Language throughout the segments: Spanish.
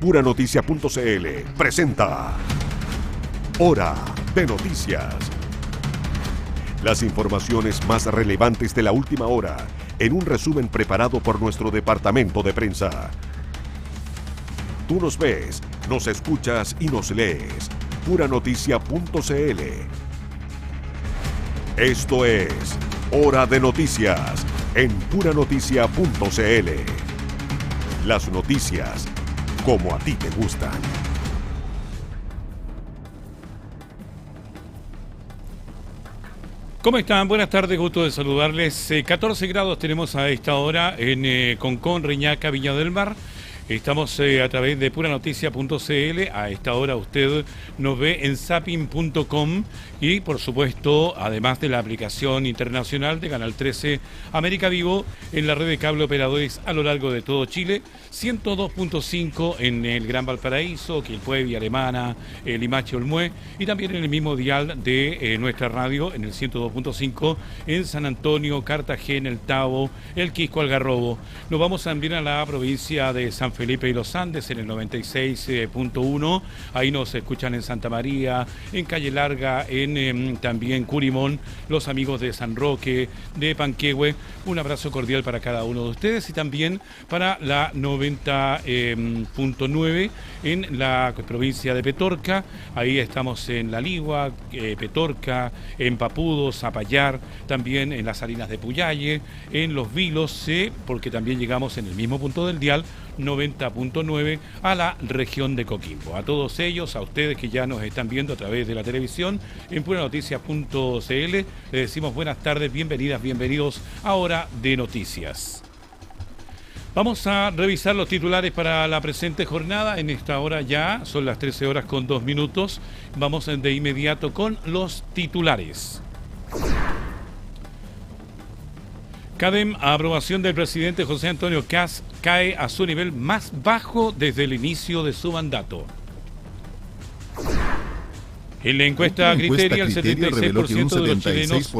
Puranoticia.cl presenta Hora de Noticias. Las informaciones más relevantes de la última hora en un resumen preparado por nuestro departamento de prensa. Tú nos ves, nos escuchas y nos lees. Puranoticia.cl. Esto es Hora de Noticias en Puranoticia.cl. Las noticias como a ti te gustan. ¿Cómo están? Buenas tardes, gusto de saludarles. 14 grados tenemos a esta hora en Concón, Reñaca, Viña del Mar. Estamos a través de Puranoticia.cl. A esta hora usted nos ve en zapping.com y, por supuesto, además de la aplicación internacional de Canal 13 América Vivo, en la red de cable operadores a lo largo de todo Chile, 102.5 en el Gran Valparaíso, Quilpué, Alemana, Limache, Olmué, y también en el mismo dial de nuestra radio, en el 102.5 en San Antonio, Cartagena, El Tabo, El Quisco, Algarrobo. Nos vamos también a la provincia de San Felipe y los Andes en el 96.1, ahí nos escuchan en Santa María, en Calle Larga, en también Curimón, los amigos de San Roque, de Panquehue. Un abrazo cordial para cada uno de ustedes y también para la 90.9 en la provincia de Petorca. Ahí estamos en La Ligua, Petorca, en Papudo, Zapallar, también en las Salinas de Puyalle, en Los Vilos, porque también llegamos en el mismo punto del dial, 90.9 a la región de Coquimbo. A todos ellos, a ustedes que ya nos están viendo a través de la televisión en Puranoticia.cl, les decimos buenas tardes, bienvenidas, bienvenidos a Hora de Noticias. Vamos a revisar los titulares para la presente jornada. En esta hora ya son las 13 horas con 2 minutos. Vamos de inmediato con los titulares. CADEM, a aprobación del presidente José Antonio Kast, cae a su nivel más bajo desde el inicio de su mandato. En la encuesta Criteria, el 76% de los chilenos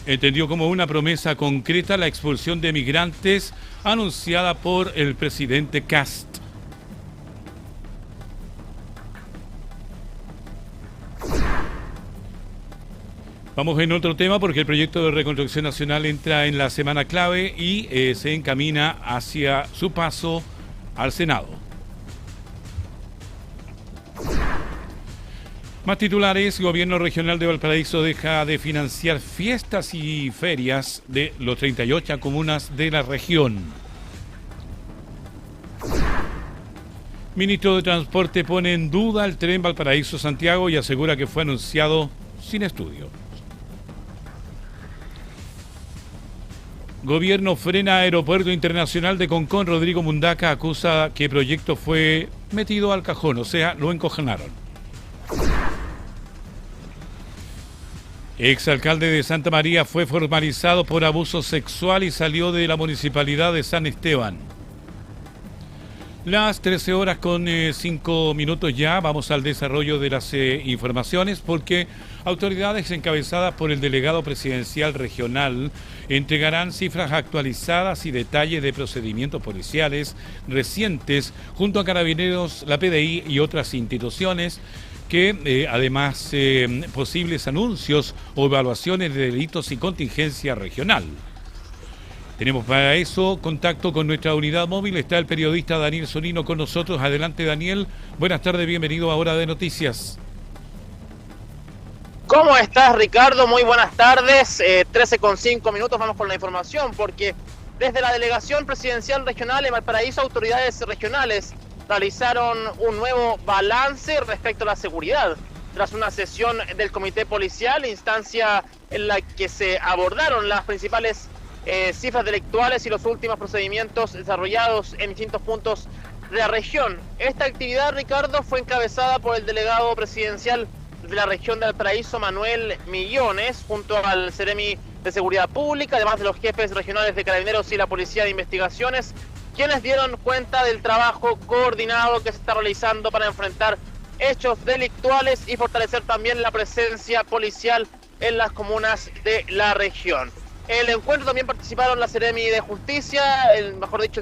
entendió como una promesa concreta la expulsión de migrantes anunciada por el presidente Kast. Vamos en otro tema porque el proyecto de reconstrucción nacional entra en la semana clave y se encamina hacia su paso al Senado. Más titulares: Gobierno Regional de Valparaíso deja de financiar fiestas y ferias de los 38 comunas de la región. Ministro de Transporte pone en duda el tren Valparaíso-Santiago y asegura que fue anunciado sin estudio. Gobierno frena Aeropuerto Internacional de Concón. Rodrigo Mundaca acusa que el proyecto fue metido al cajón, o sea, lo encojonaron. Exalcalde de Santa María fue formalizado por abuso sexual y salió de la municipalidad de San Esteban. Las 13 horas con 5 minutos ya, vamos al desarrollo de las informaciones porque autoridades encabezadas por el delegado presidencial regional entregarán cifras actualizadas y detalles de procedimientos policiales recientes junto a Carabineros, la PDI y otras instituciones que además posibles anuncios o evaluaciones de delitos y contingencia regional. Tenemos para eso contacto con nuestra unidad móvil. Está el periodista Daniel Sonino con nosotros. Adelante, Daniel. Buenas tardes, bienvenido a Hora de Noticias. ¿Cómo estás, Ricardo? Muy buenas tardes. 13:05 minutos, vamos con la información, porque desde la Delegación Presidencial Regional en Valparaíso, autoridades regionales realizaron un nuevo balance respecto a la seguridad. Tras una sesión del Comité Policial, instancia en la que se abordaron las principales cifras delictuales y los últimos procedimientos desarrollados en distintos puntos de la región. Esta actividad, Ricardo, fue encabezada por el delegado presidencial de la región de Valparaíso, Manuel Millones, junto al Seremi de Seguridad Pública, además de los jefes regionales de Carabineros y la Policía de Investigaciones, quienes dieron cuenta del trabajo coordinado que se está realizando para enfrentar hechos delictuales y fortalecer también la presencia policial en las comunas de la región. En el encuentro también participaron la Seremi de Justicia, el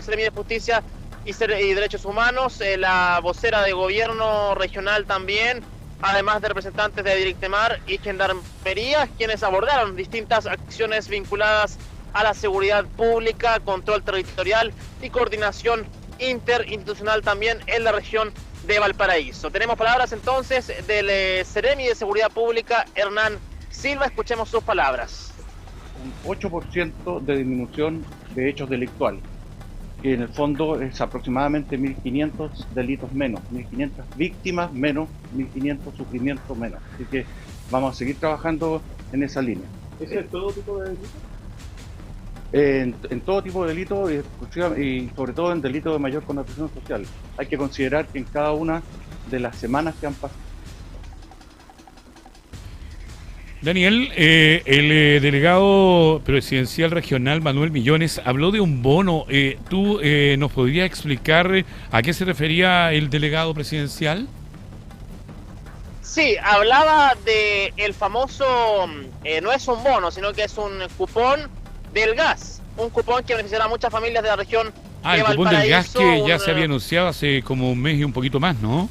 Seremi de Justicia y Derechos Humanos, la vocera de gobierno regional también, además de representantes de Directemar y Gendarmería, quienes abordaron distintas acciones vinculadas a la seguridad pública, control territorial y coordinación interinstitucional también en la región de Valparaíso. Tenemos palabras entonces del Seremi de Seguridad Pública, Hernán Silva. Escuchemos sus palabras. Un 8% de disminución de hechos delictuales, que en el fondo es aproximadamente 1.500 delitos menos, 1.500 víctimas menos, 1.500 sufrimientos menos. Así que vamos a seguir trabajando en esa línea. ¿Ese es todo tipo de delitos? En todo tipo de delitos y sobre todo en delitos de mayor connotación social. Hay que considerar que en cada una de las semanas que han pasado. Daniel, el delegado presidencial regional Manuel Millones habló de un bono. ¿Tú nos podrías explicar a qué se refería el delegado presidencial? Sí, hablaba de el famoso, no es un bono, sino que es un cupón del gas, un cupón que beneficiará a muchas familias de la región de el cupón del gas Valparaíso, que ya se había anunciado hace como un mes y un poquito más, ¿no?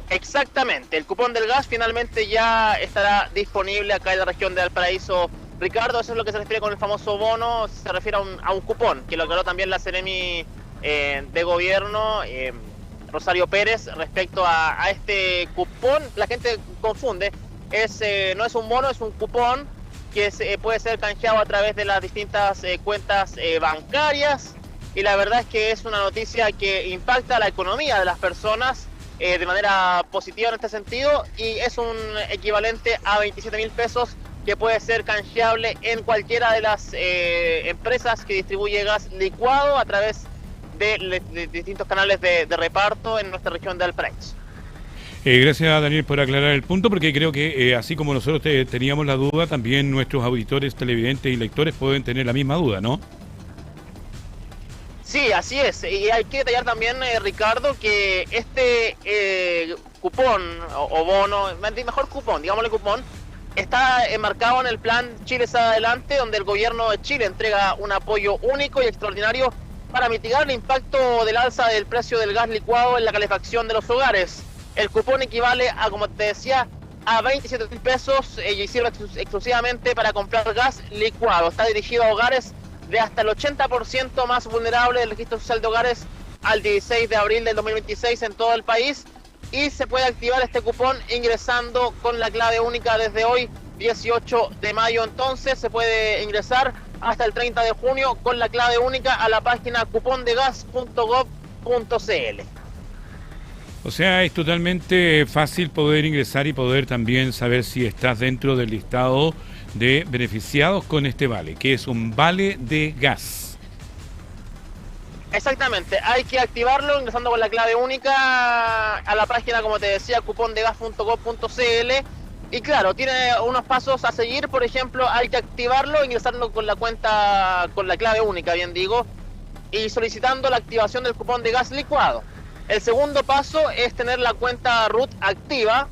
Exactamente, el cupón del gas finalmente ya estará disponible acá en la región de Valparaíso. Ricardo, eso es lo que se refiere con el famoso bono, se refiere a un cupón, que lo aclaró también la Seremi de Gobierno, Rosario Pérez, respecto a este cupón. La gente confunde, no es un bono, es un cupón que puede ser canjeado a través de las distintas cuentas bancarias, y la verdad es que es una noticia que impacta la economía de las personas de manera positiva en este sentido, y es un equivalente a 27.000 pesos que puede ser canjeable en cualquiera de las empresas que distribuye gas licuado a través de distintos canales de reparto en nuestra región de Valparaíso. Gracias, Daniel, por aclarar el punto, porque creo que así como nosotros teníamos la duda, también nuestros auditores, televidentes y lectores pueden tener la misma duda, ¿no? Sí, así es. Y hay que detallar también, Ricardo, que este cupón o bono, mejor cupón, digámosle cupón, está enmarcado en el plan Chile Sale Adelante, donde el gobierno de Chile entrega un apoyo único y extraordinario para mitigar el impacto del alza del precio del gas licuado en la calefacción de los hogares. El cupón equivale a, como te decía, a 27.000 pesos y sirve exclusivamente para comprar gas licuado. Está dirigido a hogares de hasta el 80% más vulnerable del registro social de hogares al 16 de abril del 2026 en todo el país, y se puede activar este cupón ingresando con la clave única desde hoy, 18 de mayo. Entonces se puede ingresar hasta el 30 de junio con la clave única a la página cupondegas.gov.cl. O sea, es totalmente fácil poder ingresar y poder también saber si estás dentro del listado de beneficiados con este vale, que es un vale de gas. Exactamente, hay que activarlo ingresando con la clave única a la página, como te decía, cupondegas.gov.cl. Y claro, tiene unos pasos a seguir. Por ejemplo, hay que activarlo ingresando con la cuenta, con la clave única, bien digo, y solicitando la activación del cupón de gas licuado. El segundo paso es tener la cuenta RUT activa,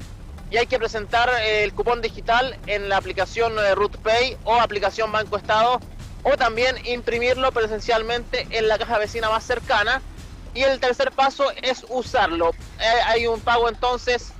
y hay que presentar el cupón digital en la aplicación RUT Pay o aplicación Banco Estado, o también imprimirlo presencialmente en la caja vecina más cercana. Y el tercer paso es usarlo. Hay un pago entonces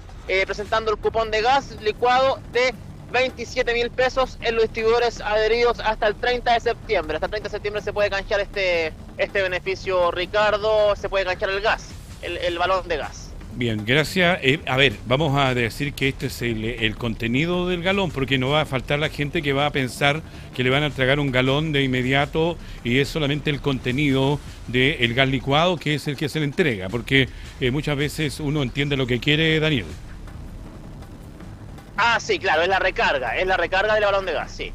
presentando el cupón de gas licuado de 27.000 pesos en los distribuidores adheridos hasta el 30 de septiembre. Hasta el 30 de septiembre se puede canjear este beneficio, Ricardo. Se puede canjear el gas, el balón de gas. Bien, gracias. A ver, vamos a decir que este es el contenido del galón, porque no va a faltar la gente que va a pensar que le van a entregar un galón de inmediato y es solamente el contenido del gas licuado que es el que se le entrega, porque muchas veces uno entiende lo que quiere, Daniel. Ah, sí, claro, es la recarga del balón de gas, sí.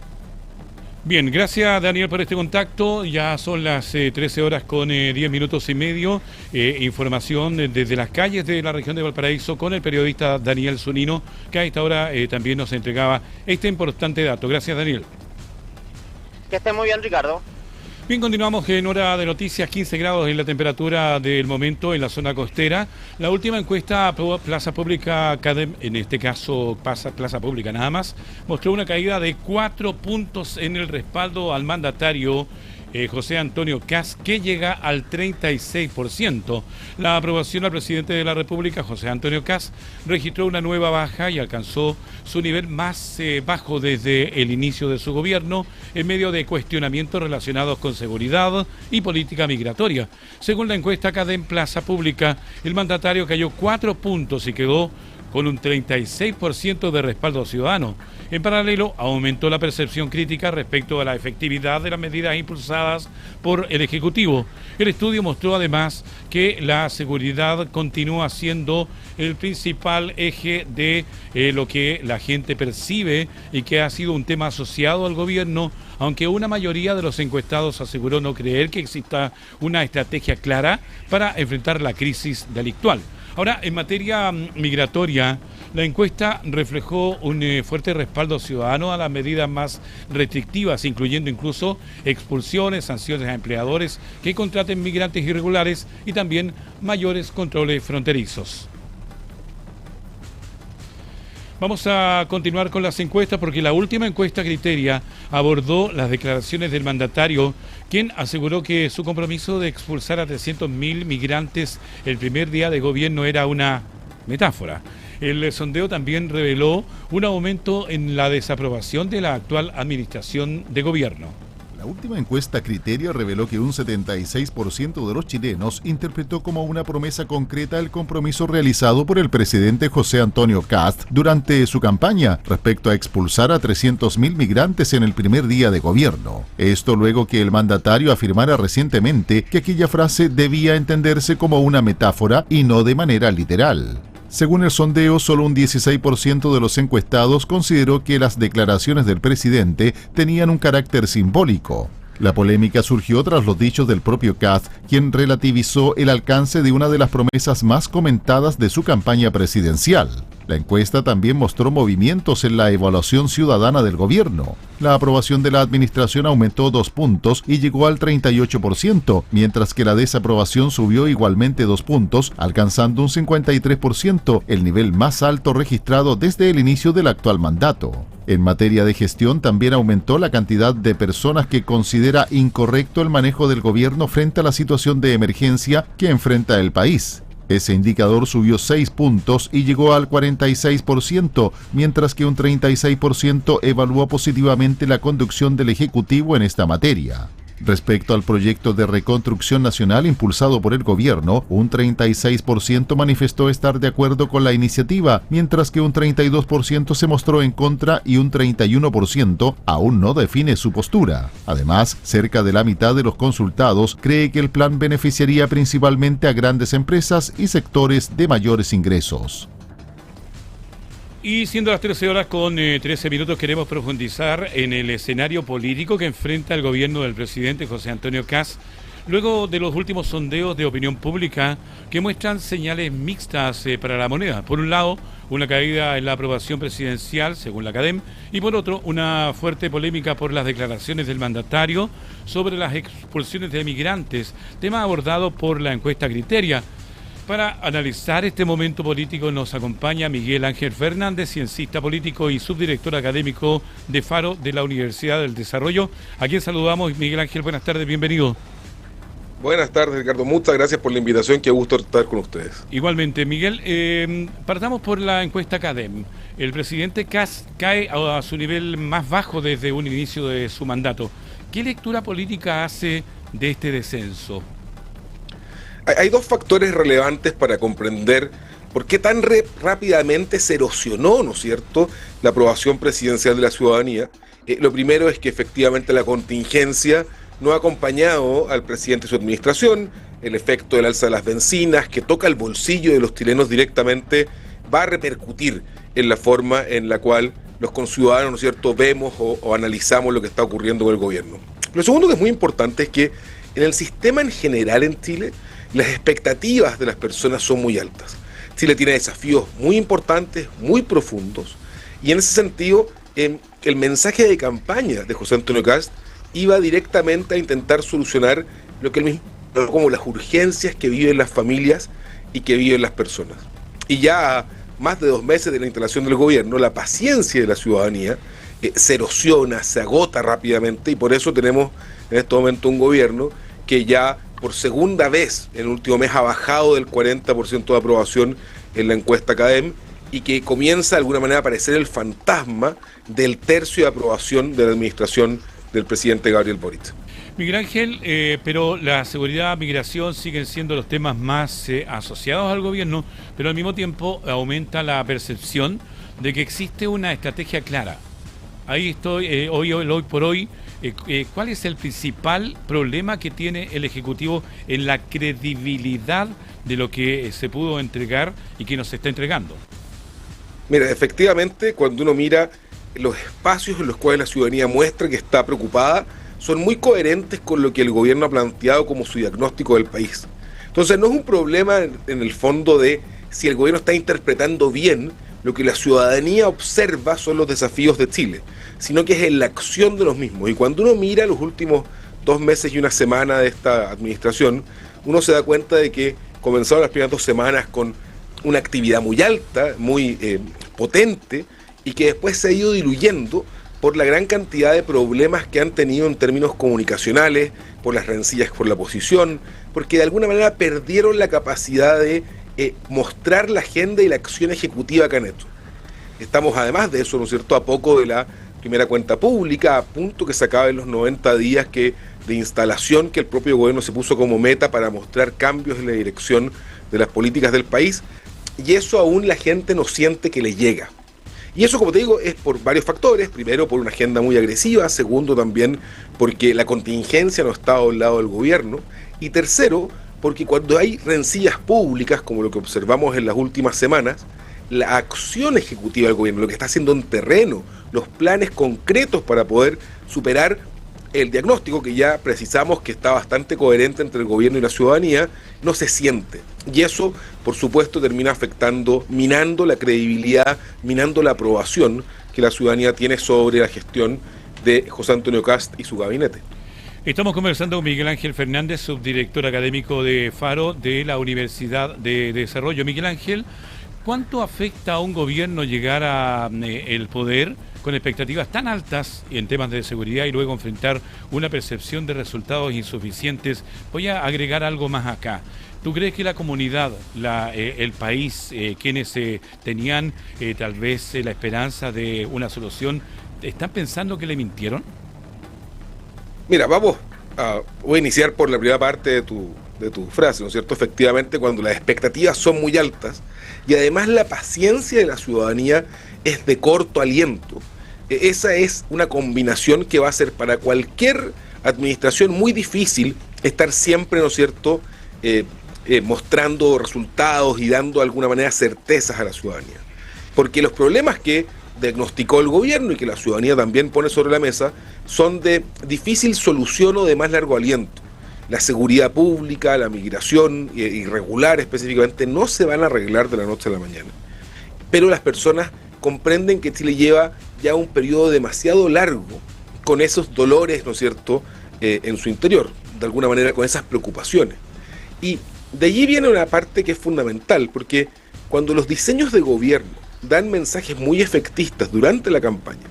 Bien, gracias Daniel por este contacto. Ya son las 13 horas con 10 minutos y medio. Información desde las calles de la región de Valparaíso con el periodista Daniel Zunino, que a esta hora también nos entregaba este importante dato. Gracias, Daniel. Que esté muy bien, Ricardo. Bien, continuamos en hora de noticias, 15 grados en la temperatura del momento en la zona costera. La última encuesta Plaza Pública, en este caso Plaza Pública nada más, mostró una caída de 4 puntos en el respaldo al mandatario José Antonio Kast, que llega al 36%. La aprobación al presidente de la República, José Antonio Kast, registró una nueva baja y alcanzó su nivel más bajo desde el inicio de su gobierno, en medio de cuestionamientos relacionados con seguridad y política migratoria. Según la encuesta CADEM Plaza Pública, el mandatario cayó 4 puntos y quedó con un 36% de respaldo ciudadano. En paralelo, aumentó la percepción crítica respecto a la efectividad de las medidas impulsadas por el Ejecutivo. El estudio mostró además que la seguridad continúa siendo el principal eje de lo que la gente percibe y que ha sido un tema asociado al gobierno, aunque una mayoría de los encuestados aseguró no creer que exista una estrategia clara para enfrentar la crisis delictual. Ahora, en materia migratoria, la encuesta reflejó un fuerte respaldo ciudadano a las medidas más restrictivas, incluyendo incluso expulsiones, sanciones a empleadores que contraten migrantes irregulares y también mayores controles fronterizos. Vamos a continuar con las encuestas porque la última encuesta Criteria abordó las declaraciones del mandatario, quien aseguró que su compromiso de expulsar a 300.000 migrantes el primer día de gobierno era una metáfora. El sondeo también reveló un aumento en la desaprobación de la actual administración de gobierno. La última encuesta Criteria reveló que un 76% de los chilenos interpretó como una promesa concreta el compromiso realizado por el presidente José Antonio Kast durante su campaña respecto a expulsar a 300.000 migrantes en el primer día de gobierno. Esto luego que el mandatario afirmara recientemente que aquella frase debía entenderse como una metáfora y no de manera literal. Según el sondeo, solo un 16% de los encuestados consideró que las declaraciones del presidente tenían un carácter simbólico. La polémica surgió tras los dichos del propio Kast, quien relativizó el alcance de una de las promesas más comentadas de su campaña presidencial. La encuesta también mostró movimientos en la evaluación ciudadana del gobierno. La aprobación de la administración aumentó 2 puntos y llegó al 38%, mientras que la desaprobación subió igualmente 2 puntos, alcanzando un 53%, el nivel más alto registrado desde el inicio del actual mandato. En materia de gestión también aumentó la cantidad de personas que considera incorrecto el manejo del gobierno frente a la situación de emergencia que enfrenta el país. Ese indicador subió 6 puntos y llegó al 46%, mientras que un 36% evaluó positivamente la conducción del Ejecutivo en esta materia. Respecto al proyecto de reconstrucción nacional impulsado por el gobierno, un 36% manifestó estar de acuerdo con la iniciativa, mientras que un 32% se mostró en contra y un 31% aún no define su postura. Además, cerca de la mitad de los consultados cree que el plan beneficiaría principalmente a grandes empresas y sectores de mayores ingresos. Y siendo las 13 horas con 13 minutos, queremos profundizar en el escenario político que enfrenta el gobierno del presidente José Antonio Kast, luego de los últimos sondeos de opinión pública que muestran señales mixtas para la moneda. Por un lado, una caída en la aprobación presidencial, según la CADEM, y por otro, una fuerte polémica por las declaraciones del mandatario sobre las expulsiones de migrantes, tema abordado por la encuesta Criteria. Para analizar este momento político nos acompaña Miguel Ángel Fernández, ciencista político y subdirector académico de Faro de la Universidad del Desarrollo, a quien saludamos. Miguel Ángel, buenas tardes, bienvenido. Buenas tardes, Ricardo, muchas gracias por la invitación, qué gusto estar con ustedes. Igualmente, Miguel, partamos por la encuesta CADEM. El presidente Kast cae a su nivel más bajo desde un inicio de su mandato. ¿Qué lectura política hace de este descenso? Hay dos factores relevantes para comprender por qué tan rápidamente se erosionó, ¿no es cierto?, la aprobación presidencial de la ciudadanía. Lo primero es que efectivamente la contingencia no ha acompañado al presidente y su administración. El efecto del alza de las bencinas, que toca el bolsillo de los chilenos directamente, va a repercutir en la forma en la cual los conciudadanos, ¿no es cierto?, vemos o analizamos lo que está ocurriendo con el gobierno. Lo segundo que es muy importante es que en el sistema en general en Chile, las expectativas de las personas son muy altas. Chile tiene desafíos muy importantes, muy profundos, y en ese sentido, el mensaje de campaña de José Antonio Kast iba directamente a intentar solucionar lo que él mismo como las urgencias que viven las familias y que viven las personas. Y ya a más de 2 meses de la instalación del gobierno, la paciencia de la ciudadanía se erosiona, se agota rápidamente, y por eso tenemos en este momento un gobierno que ya por segunda vez en el último mes ha bajado del 40% de aprobación en la encuesta CADEM y que comienza de alguna manera a aparecer el fantasma del tercio de aprobación de la administración del presidente Gabriel Boric. Miguel Ángel, pero la seguridad, migración siguen siendo los temas más asociados al gobierno, pero al mismo tiempo aumenta la percepción de que existe una estrategia clara. Ahí estoy, hoy por hoy, ¿cuál es el principal problema que tiene el Ejecutivo en la credibilidad de lo que se pudo entregar y que nos está entregando? Mira, efectivamente, cuando uno mira los espacios en los cuales la ciudadanía muestra que está preocupada, son muy coherentes con lo que el gobierno ha planteado como su diagnóstico del país. Entonces no es un problema en el fondo de si el gobierno está interpretando bien lo que la ciudadanía observa son los desafíos de Chile, sino que es en la acción de los mismos. Y cuando uno mira los últimos 2 meses y una semana de esta administración, uno se da cuenta de que comenzaron las primeras 2 semanas con una actividad muy alta, muy potente, y que después se ha ido diluyendo por la gran cantidad de problemas que han tenido en términos comunicacionales, por las rencillas por la oposición, porque de alguna manera perdieron la capacidad de mostrar la agenda y la acción ejecutiva que han hecho. Estamos además de eso, ¿no es cierto?, a poco de la primera cuenta pública, a punto que se acaben los 90 días de instalación que el propio gobierno se puso como meta para mostrar cambios en la dirección de las políticas del país, y eso aún la gente no siente que le llega. Y eso, como te digo, es por varios factores. Primero, por una agenda muy agresiva. Segundo, también porque la contingencia no está al lado del gobierno. Y tercero, porque cuando hay rencillas públicas, como lo que observamos en las últimas semanas, la acción ejecutiva del gobierno, lo que está haciendo en terreno, los planes concretos para poder superar el diagnóstico que ya precisamos que está bastante coherente entre el gobierno y la ciudadanía, no se siente. Y eso, por supuesto, termina afectando, minando la credibilidad, minando la aprobación que la ciudadanía tiene sobre la gestión de José Antonio Kast y su gabinete. Estamos conversando con Miguel Ángel Fernández, subdirector académico de Faro de la Universidad de Desarrollo. Miguel Ángel, ¿cuánto afecta a un gobierno llegar al poder con expectativas tan altas en temas de seguridad y luego enfrentar una percepción de resultados insuficientes? Voy a agregar algo más acá. ¿Tú crees que la comunidad, el país, quienes tenían tal vez la esperanza de una solución, están pensando que le mintieron? Mira, voy a iniciar por la primera parte de tu frase, ¿no es cierto? Efectivamente, cuando las expectativas son muy altas y además la paciencia de la ciudadanía es de corto aliento, esa es una combinación que va a ser para cualquier administración muy difícil estar siempre, ¿no es cierto?, mostrando resultados y dando de alguna manera certezas a la ciudadanía. Porque los problemas que diagnosticó el gobierno y que la ciudadanía también pone sobre la mesa son de difícil solución o de más largo aliento. La seguridad pública, la migración irregular específicamente no se van a arreglar de la noche a la mañana. Pero las personas comprenden que Chile lleva ya un periodo demasiado largo con esos dolores, ¿no es cierto?, en su interior, de alguna manera con esas preocupaciones. Y de allí viene una parte que es fundamental, porque cuando los diseños de gobierno dan mensajes muy efectistas durante la campaña,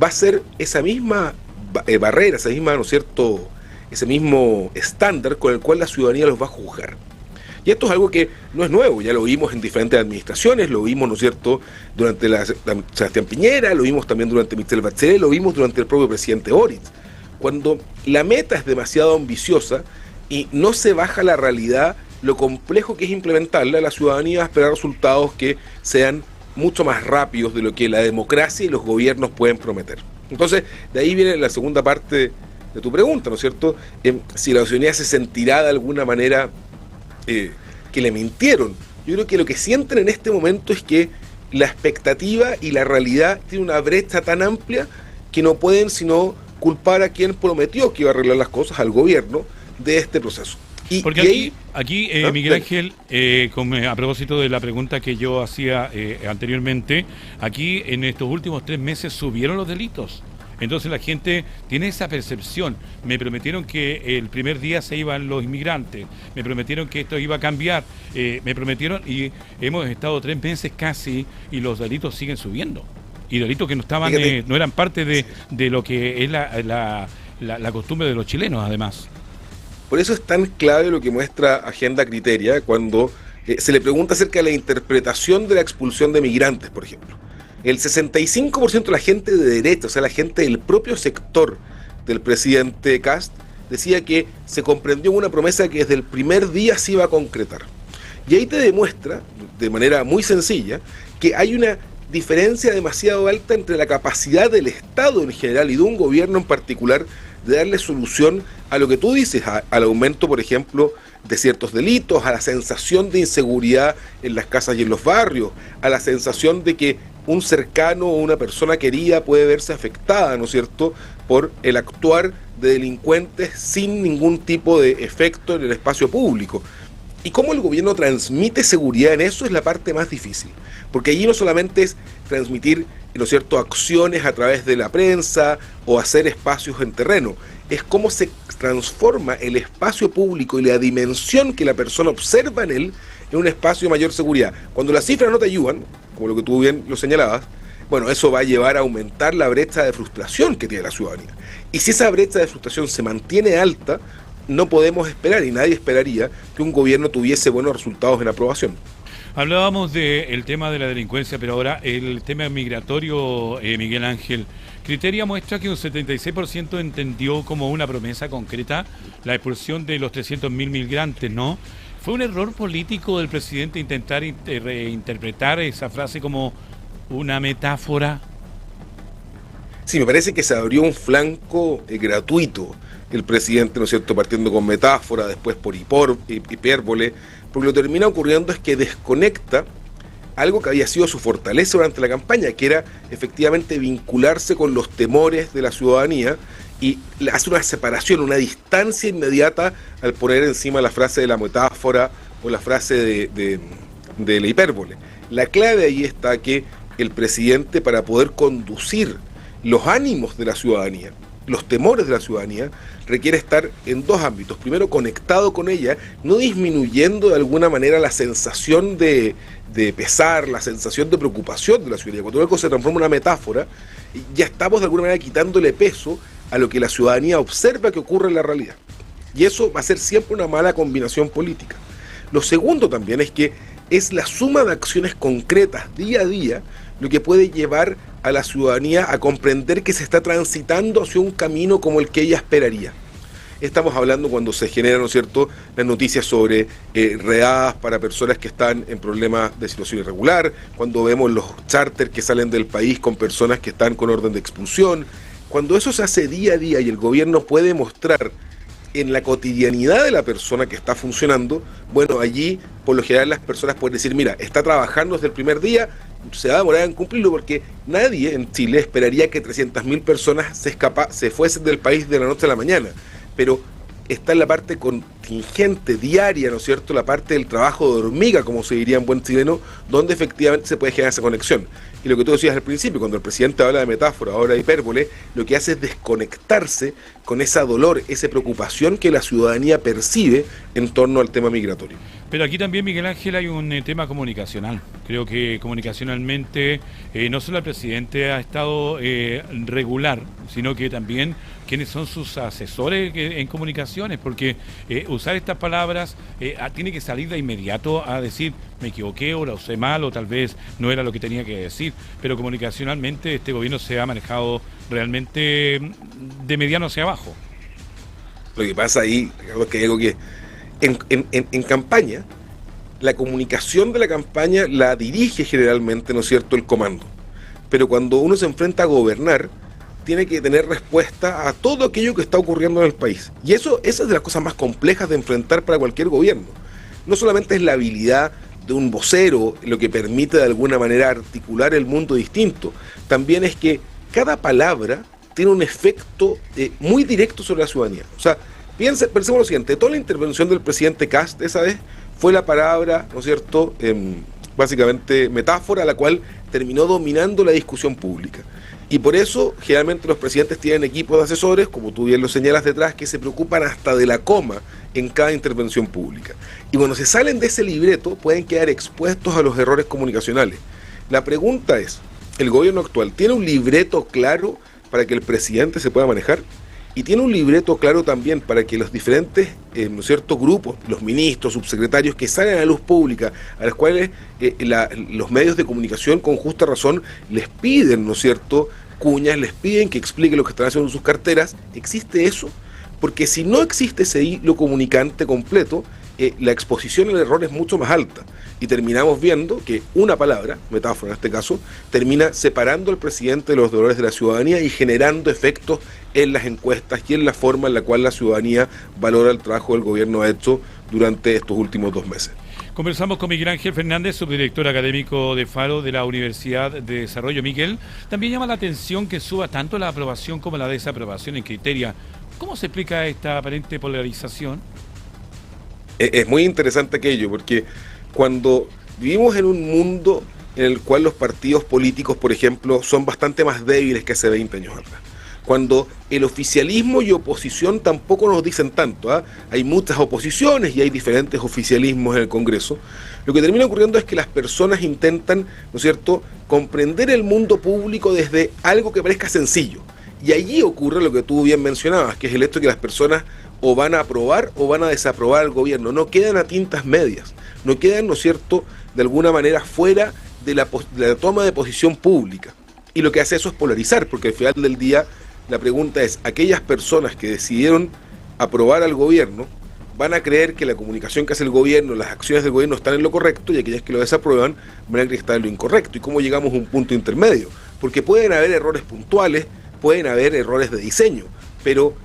va a ser esa misma barrera, esa misma, ¿no es cierto?, ese mismo estándar con el cual la ciudadanía los va a juzgar. Y esto es algo que no es nuevo, ya lo vimos en diferentes administraciones, lo vimos, ¿no es cierto?, durante la Sebastián Piñera, lo vimos también durante Michelle Bachelet, lo vimos durante el propio presidente Boric. Cuando la meta es demasiado ambiciosa y no se baja la realidad, lo complejo que es implementarla, la ciudadanía va a esperar resultados que sean mucho más rápidos de lo que la democracia y los gobiernos pueden prometer. Entonces, de ahí viene la segunda parte de tu pregunta, ¿no es cierto? Si la ciudadanía se sentirá de alguna manera que le mintieron. Yo creo que lo que sienten en este momento es que la expectativa y la realidad tienen una brecha tan amplia que no pueden sino culpar a quien prometió que iba a arreglar las cosas, al gobierno, de este proceso. Porque aquí Miguel Ángel, a propósito de la pregunta que yo hacía anteriormente, aquí en estos últimos 3 meses subieron los delitos. Entonces la gente tiene esa percepción. Me prometieron que el primer día se iban los inmigrantes, me prometieron que esto iba a cambiar, me prometieron, y hemos estado 3 meses casi y los delitos siguen subiendo. Y delitos que no estaban, no eran parte de lo que es la costumbre de los chilenos, además. Por eso es tan clave lo que muestra Agenda Criteria cuando se le pregunta acerca de la interpretación de la expulsión de migrantes, por ejemplo. El 65% de la gente de derecha, o sea, la gente del propio sector del presidente Kast, decía que se comprendió una promesa que desde el primer día se iba a concretar. Y ahí te demuestra, de manera muy sencilla, que hay una diferencia demasiado alta entre la capacidad del Estado en general y de un gobierno en particular de darle solución a lo que tú dices, al aumento, por ejemplo, de ciertos delitos, a la sensación de inseguridad en las casas y en los barrios, a la sensación de que un cercano o una persona querida puede verse afectada, ¿no es cierto?, por el actuar de delincuentes sin ningún tipo de efecto en el espacio público. Y cómo el gobierno transmite seguridad en eso es la parte más difícil, porque allí no solamente es transmitir, ¿no es cierto?, acciones a través de la prensa o hacer espacios en terreno, es cómo se transforma el espacio público y la dimensión que la persona observa en él en un espacio de mayor seguridad. Cuando las cifras no te ayudan, como lo que tú bien lo señalabas, bueno, eso va a llevar a aumentar la brecha de frustración que tiene la ciudadanía. Y si esa brecha de frustración se mantiene alta, no podemos esperar, y nadie esperaría, que un gobierno tuviese buenos resultados en aprobación. Hablábamos del tema de la delincuencia, pero ahora el tema migratorio, Miguel Ángel. Criteria muestra que un 76% entendió como una promesa concreta la expulsión de los 300.000 migrantes, ¿no? ¿Fue un error político del presidente intentar reinterpretar esa frase como una metáfora? Sí, me parece que se abrió un flanco gratuito el presidente, ¿no es cierto?, partiendo con metáfora, después por hipérbole, porque lo que termina ocurriendo es que desconecta algo que había sido su fortaleza durante la campaña, que era efectivamente vincularse con los temores de la ciudadanía, y hace una separación, una distancia inmediata al poner encima la frase de la metáfora o la frase de la hipérbole. La clave ahí está que el presidente, para poder conducir los ánimos de la ciudadanía, los temores de la ciudadanía, requiere estar en dos ámbitos. Primero, conectado con ella, no disminuyendo de alguna manera la sensación de pesar, la sensación de preocupación de la ciudadanía. Cuando algo se transforma en una metáfora, ya estamos de alguna manera quitándole peso a lo que la ciudadanía observa que ocurre en la realidad. Y eso va a ser siempre una mala combinación política. Lo segundo también es que es la suma de acciones concretas día a día lo que puede llevar a la ciudadanía a comprender que se está transitando hacia un camino como el que ella esperaría. Estamos hablando cuando se generan, ¿no es cierto?, las noticias sobre redadas para personas que están en problemas de situación irregular, cuando vemos los charters que salen del país con personas que están con orden de expulsión. Cuando eso se hace día a día y el gobierno puede mostrar en la cotidianidad de la persona que está funcionando, bueno, allí por lo general las personas pueden decir, mira, está trabajando desde el primer día, se va a demorar en cumplirlo, porque nadie en Chile esperaría que 300.000 personas se fuesen del país de la noche a la mañana, pero está en la parte contingente, diaria, ¿no es cierto?, la parte del trabajo de hormiga, como se diría en buen chileno, donde efectivamente se puede generar esa conexión. Y lo que tú decías al principio, cuando el presidente habla de metáfora, ahora de hipérbole, lo que hace es desconectarse con esa dolor, esa preocupación que la ciudadanía percibe en torno al tema migratorio. Pero aquí también, Miguel Ángel, hay un tema comunicacional. Creo que comunicacionalmente no solo el presidente ha estado regular, sino que también quiénes son sus asesores en comunicaciones, porque usar estas palabras tiene que salir de inmediato a decir me equivoqué o la usé mal o tal vez no era lo que tenía que decir, pero comunicacionalmente este gobierno se ha manejado realmente de mediano hacia abajo. Lo que pasa ahí, Ricardo, es que digo que en campaña, la comunicación de la campaña la dirige generalmente, ¿no es cierto?, el comando. Pero cuando uno se enfrenta a gobernar, tiene que tener respuesta a todo aquello que está ocurriendo en el país. Y esa es de las cosas más complejas de enfrentar para cualquier gobierno. No solamente es la habilidad de un vocero lo que permite de alguna manera articular el mundo distinto, también es que cada palabra tiene un efecto muy directo sobre la ciudadanía. O sea, pensemos lo siguiente, toda la intervención del presidente Kast esa vez fue la palabra, ¿no es cierto?, básicamente metáfora, la cual terminó dominando la discusión pública. Y por eso, generalmente los presidentes tienen equipos de asesores, como tú bien lo señalas detrás, que se preocupan hasta de la coma en cada intervención pública. Y cuando se salen de ese libreto, pueden quedar expuestos a los errores comunicacionales. La pregunta es, ¿el gobierno actual tiene un libreto claro para que el presidente se pueda manejar? y tiene un libreto claro también para que los diferentes ¿no es cierto?, grupos, los ministros, subsecretarios que salen a la luz pública, a los cuales los medios de comunicación con justa razón les piden, ¿no es cierto?, cuñas, les piden que expliquen lo que están haciendo en sus carteras. ¿Existe eso? Porque si no existe ese hilo comunicante completo, la exposición al error es mucho más alta y terminamos viendo que una palabra, metáfora en este caso, termina separando al presidente de los dolores de la ciudadanía y generando efectos en las encuestas y en la forma en la cual la ciudadanía valora el trabajo del gobierno hecho durante estos últimos 2 meses. Conversamos con Miguel Ángel Fernández, subdirector académico de Faro de la Universidad de Desarrollo. Miguel, también llama la atención que suba tanto la aprobación como la desaprobación en Criteria. ¿Cómo se explica esta aparente polarización? Es muy interesante aquello, porque cuando vivimos en un mundo en el cual los partidos políticos, por ejemplo, son bastante más débiles que hace 20 años atrás, cuando el oficialismo y oposición tampoco nos dicen tanto, hay muchas oposiciones y hay diferentes oficialismos en el Congreso, lo que termina ocurriendo es que las personas intentan, ¿no es cierto?, comprender el mundo público desde algo que parezca sencillo. Y allí ocurre lo que tú bien mencionabas, que es el hecho de que las personas o van a aprobar o van a desaprobar al gobierno. No quedan a tintas medias, no quedan, ¿no es cierto?, de alguna manera fuera de la toma de posición pública. Y lo que hace eso es polarizar, porque al final del día la pregunta es, aquellas personas que decidieron aprobar al gobierno van a creer que la comunicación que hace el gobierno, las acciones del gobierno están en lo correcto, y aquellas que lo desaprueban van a creer que están en lo incorrecto. ¿Y cómo llegamos a un punto intermedio? Porque pueden haber errores puntuales, pueden haber errores de diseño, pero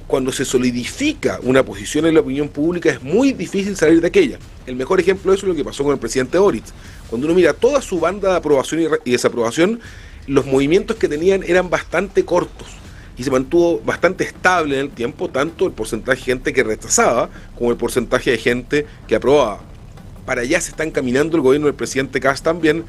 cuando se solidifica una posición en la opinión pública es muy difícil salir de aquella. El mejor ejemplo de eso es lo que pasó con el presidente Boric. Cuando uno mira toda su banda de aprobación y desaprobación, los movimientos que tenían eran bastante cortos y se mantuvo bastante estable en el tiempo, tanto el porcentaje de gente que rechazaba como el porcentaje de gente que aprobaba. Para allá se está encaminando el gobierno del presidente Kast también.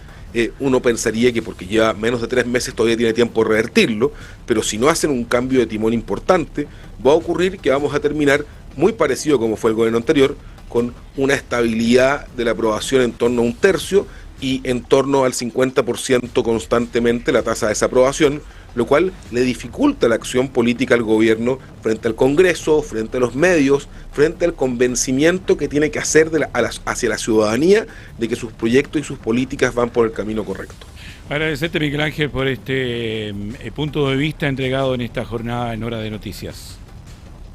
Uno pensaría que porque lleva menos de 3 meses todavía tiene tiempo de revertirlo, pero si no hacen un cambio de timón importante, va a ocurrir que vamos a terminar muy parecido como fue el gobierno anterior, con una estabilidad de la aprobación en torno a 1/3 y en torno al 50% constantemente la tasa de desaprobación, lo cual le dificulta la acción política al gobierno frente al Congreso, frente a los medios, frente al convencimiento que tiene que hacer hacia la ciudadanía de que sus proyectos y sus políticas van por el camino correcto. Agradecerte, Miguel Ángel, por este punto de vista entregado en esta jornada en Hora de Noticias.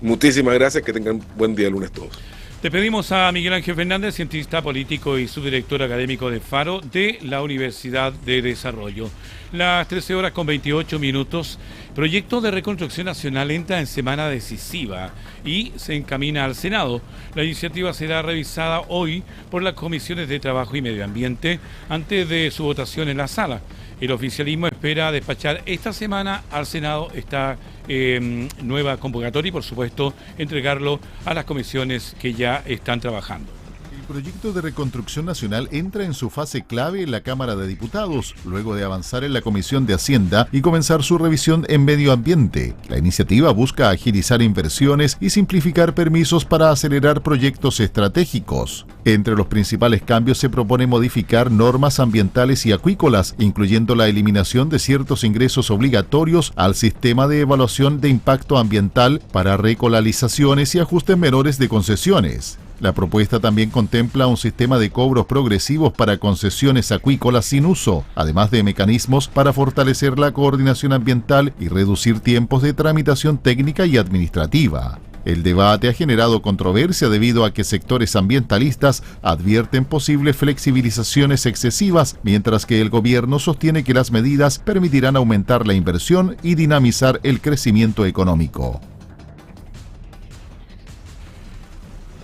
Muchísimas gracias, que tengan buen día el lunes todos. Te pedimos a Miguel Ángel Fernández, cientista político y subdirector académico de Faro de la Universidad de Desarrollo. Las 13:28. Proyecto de reconstrucción nacional entra en semana decisiva y se encamina al Senado. La iniciativa será revisada hoy por las comisiones de Trabajo y Medio Ambiente antes de su votación en la sala. El oficialismo espera despachar esta semana al Senado esta nueva convocatoria y, por supuesto, entregarlo a las comisiones que ya están trabajando. El proyecto de reconstrucción nacional entra en su fase clave en la Cámara de Diputados, luego de avanzar en la Comisión de Hacienda y comenzar su revisión en Medio Ambiente. La iniciativa busca agilizar inversiones y simplificar permisos para acelerar proyectos estratégicos. Entre los principales cambios se propone modificar normas ambientales y acuícolas, incluyendo la eliminación de ciertos ingresos obligatorios al sistema de evaluación de impacto ambiental para recolalizaciones y ajustes menores de concesiones. La propuesta también contempla un sistema de cobros progresivos para concesiones acuícolas sin uso, además de mecanismos para fortalecer la coordinación ambiental y reducir tiempos de tramitación técnica y administrativa. El debate ha generado controversia debido a que sectores ambientalistas advierten posibles flexibilizaciones excesivas, mientras que el gobierno sostiene que las medidas permitirán aumentar la inversión y dinamizar el crecimiento económico.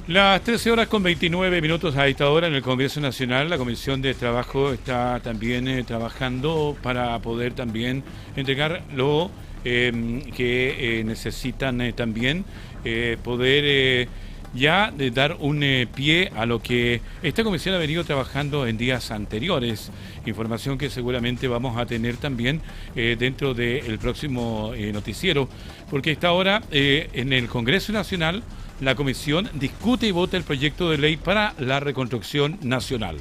Las 13:29 a esta hora en el Congreso Nacional. La Comisión de Trabajo está también trabajando para poder también entregar lo que necesitan también poder ya dar un pie a lo que esta comisión ha venido trabajando en días anteriores. Información que seguramente vamos a tener también dentro del próximo noticiero, porque a esta hora en el Congreso Nacional la comisión discute y vota el proyecto de ley para la reconstrucción nacional.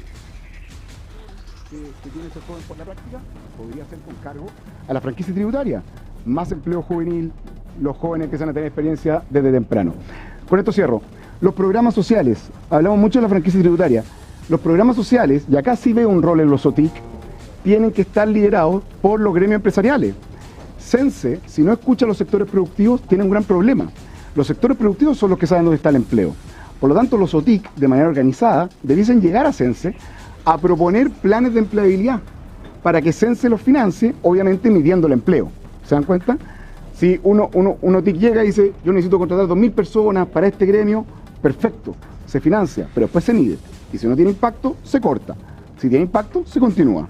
Que tiene ese joven por la práctica podría ser con cargo a la franquicia tributaria, más empleo juvenil, los jóvenes empiezan a tener experiencia desde temprano. Con esto cierro. Los programas sociales, hablamos mucho de la franquicia tributaria. Los programas sociales, y acá sí veo un rol en los OTIC, tienen que estar liderados por los gremios empresariales. CENSE, si no escucha a los sectores productivos, tiene un gran problema. Los sectores productivos son los que saben dónde está el empleo. Por lo tanto, los OTIC, de manera organizada, debiesen llegar a CENSE a proponer planes de empleabilidad para que CENSE los financie, obviamente midiendo el empleo. ¿Se dan cuenta? Si uno OTIC llega y dice, yo necesito contratar 2.000 personas para este gremio, perfecto, se financia, pero después se mide. Y si no tiene impacto, se corta. Si tiene impacto, se continúa.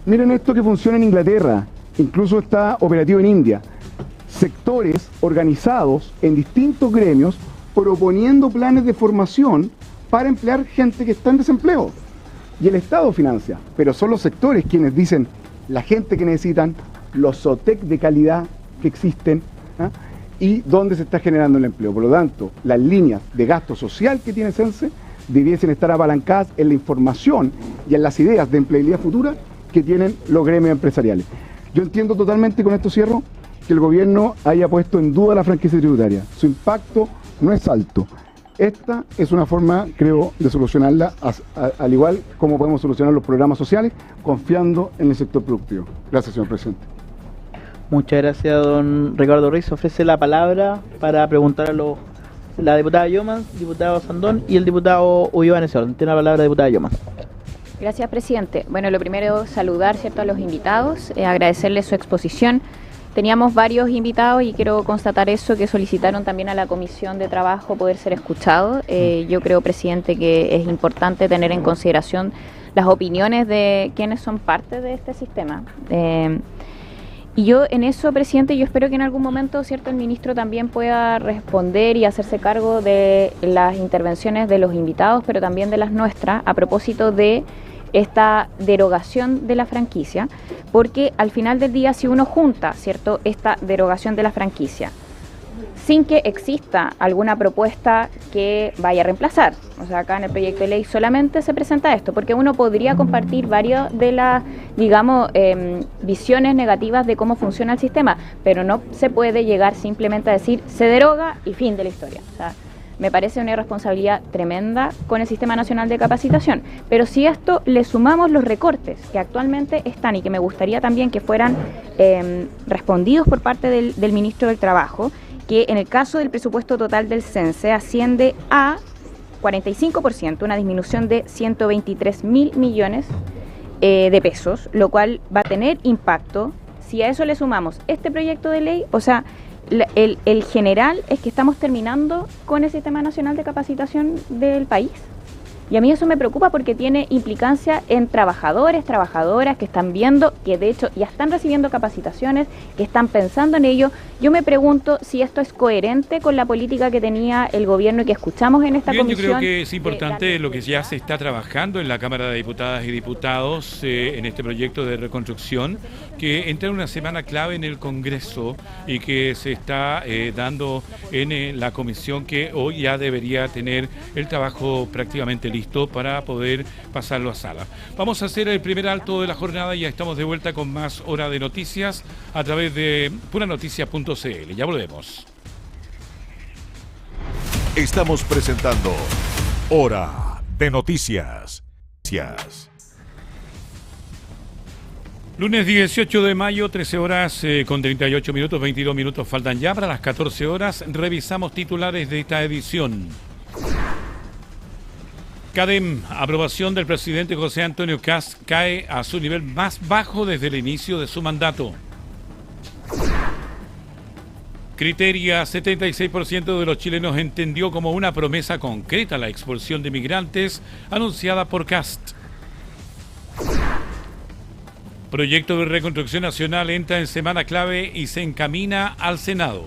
Miren esto que funciona en Inglaterra, incluso está operativo en India. Sectores organizados en distintos gremios proponiendo planes de formación para emplear gente que está en desempleo. Y el Estado financia, pero son los sectores quienes dicen la gente que necesitan, los OTEC de calidad que existen, y dónde se está generando el empleo. Por lo tanto, las líneas de gasto social que tiene CENSE debiesen estar apalancadas en la información y en las ideas de empleabilidad futura que tienen los gremios empresariales. Yo entiendo totalmente, con esto cierro, que el gobierno haya puesto en duda la franquicia tributaria. Su impacto no es alto. Esta es una forma, creo, de solucionarla, al igual como podemos solucionar los programas sociales, confiando en el sector productivo. Gracias, señor presidente. Muchas gracias, don Ricardo Ruiz. Ofrece la palabra para preguntar a la diputada Llomas, diputado Sandón y el diputado Ulloa en ese orden. Tiene la palabra, diputada Llomas. Gracias, presidente. Bueno, lo primero, saludar, ¿cierto?, a los invitados, agradecerles su exposición. Teníamos varios invitados y quiero constatar eso, que solicitaron también a la Comisión de Trabajo poder ser escuchados. Yo creo, presidente, que es importante tener en consideración las opiniones de quienes son parte de este sistema. Y yo en eso, presidente, yo espero que en algún momento, cierto, el ministro también pueda responder y hacerse cargo de las intervenciones de los invitados, pero también de las nuestras, a propósito de esta derogación de la franquicia, porque al final del día, si uno junta, cierto, esta derogación de la franquicia sin que exista alguna propuesta que vaya a reemplazar, o sea, acá en el proyecto de ley solamente se presenta esto, porque uno podría compartir varias de las, digamos, visiones negativas de cómo funciona el sistema, pero no se puede llegar simplemente a decir se deroga y fin de la historia. O sea, me parece una irresponsabilidad tremenda con el Sistema Nacional de Capacitación. Pero si a esto le sumamos los recortes que actualmente están y que me gustaría también que fueran respondidos por parte del ministro del Trabajo, que en el caso del presupuesto total del CENSE asciende a 45%, una disminución de 123.000 millones de pesos, lo cual va a tener impacto. Si a eso le sumamos este proyecto de ley, o sea, el general es que estamos terminando con el Sistema Nacional de Capacitación del país. Y a mí eso me preocupa porque tiene implicancia en trabajadores, trabajadoras que están viendo, que de hecho ya están recibiendo capacitaciones, que están pensando en ello. Yo me pregunto si esto es coherente con la política que tenía el gobierno y que escuchamos en esta comisión. Yo creo que es importante lo que ya se está trabajando en la Cámara de Diputadas y Diputados en este proyecto de reconstrucción, que entra en una semana clave en el Congreso y que se está dando en la comisión, que hoy ya debería tener el trabajo prácticamente listo para poder pasarlo a sala. Vamos a hacer el primer alto de la jornada y ya estamos de vuelta con más Hora de Noticias a través de puranoticias.cl. Ya volvemos. Estamos presentando Hora de Noticias. Lunes 18 de mayo, 13 horas con 38 minutos, 22 minutos faltan ya para las 14 horas. Revisamos titulares de esta edición. CADEM, aprobación del presidente José Antonio Kast cae a su nivel más bajo desde el inicio de su mandato. Criteria, 76% de los chilenos entendió como una promesa concreta la expulsión de migrantes anunciada por Kast. Proyecto de reconstrucción nacional entra en semana clave y se encamina al Senado.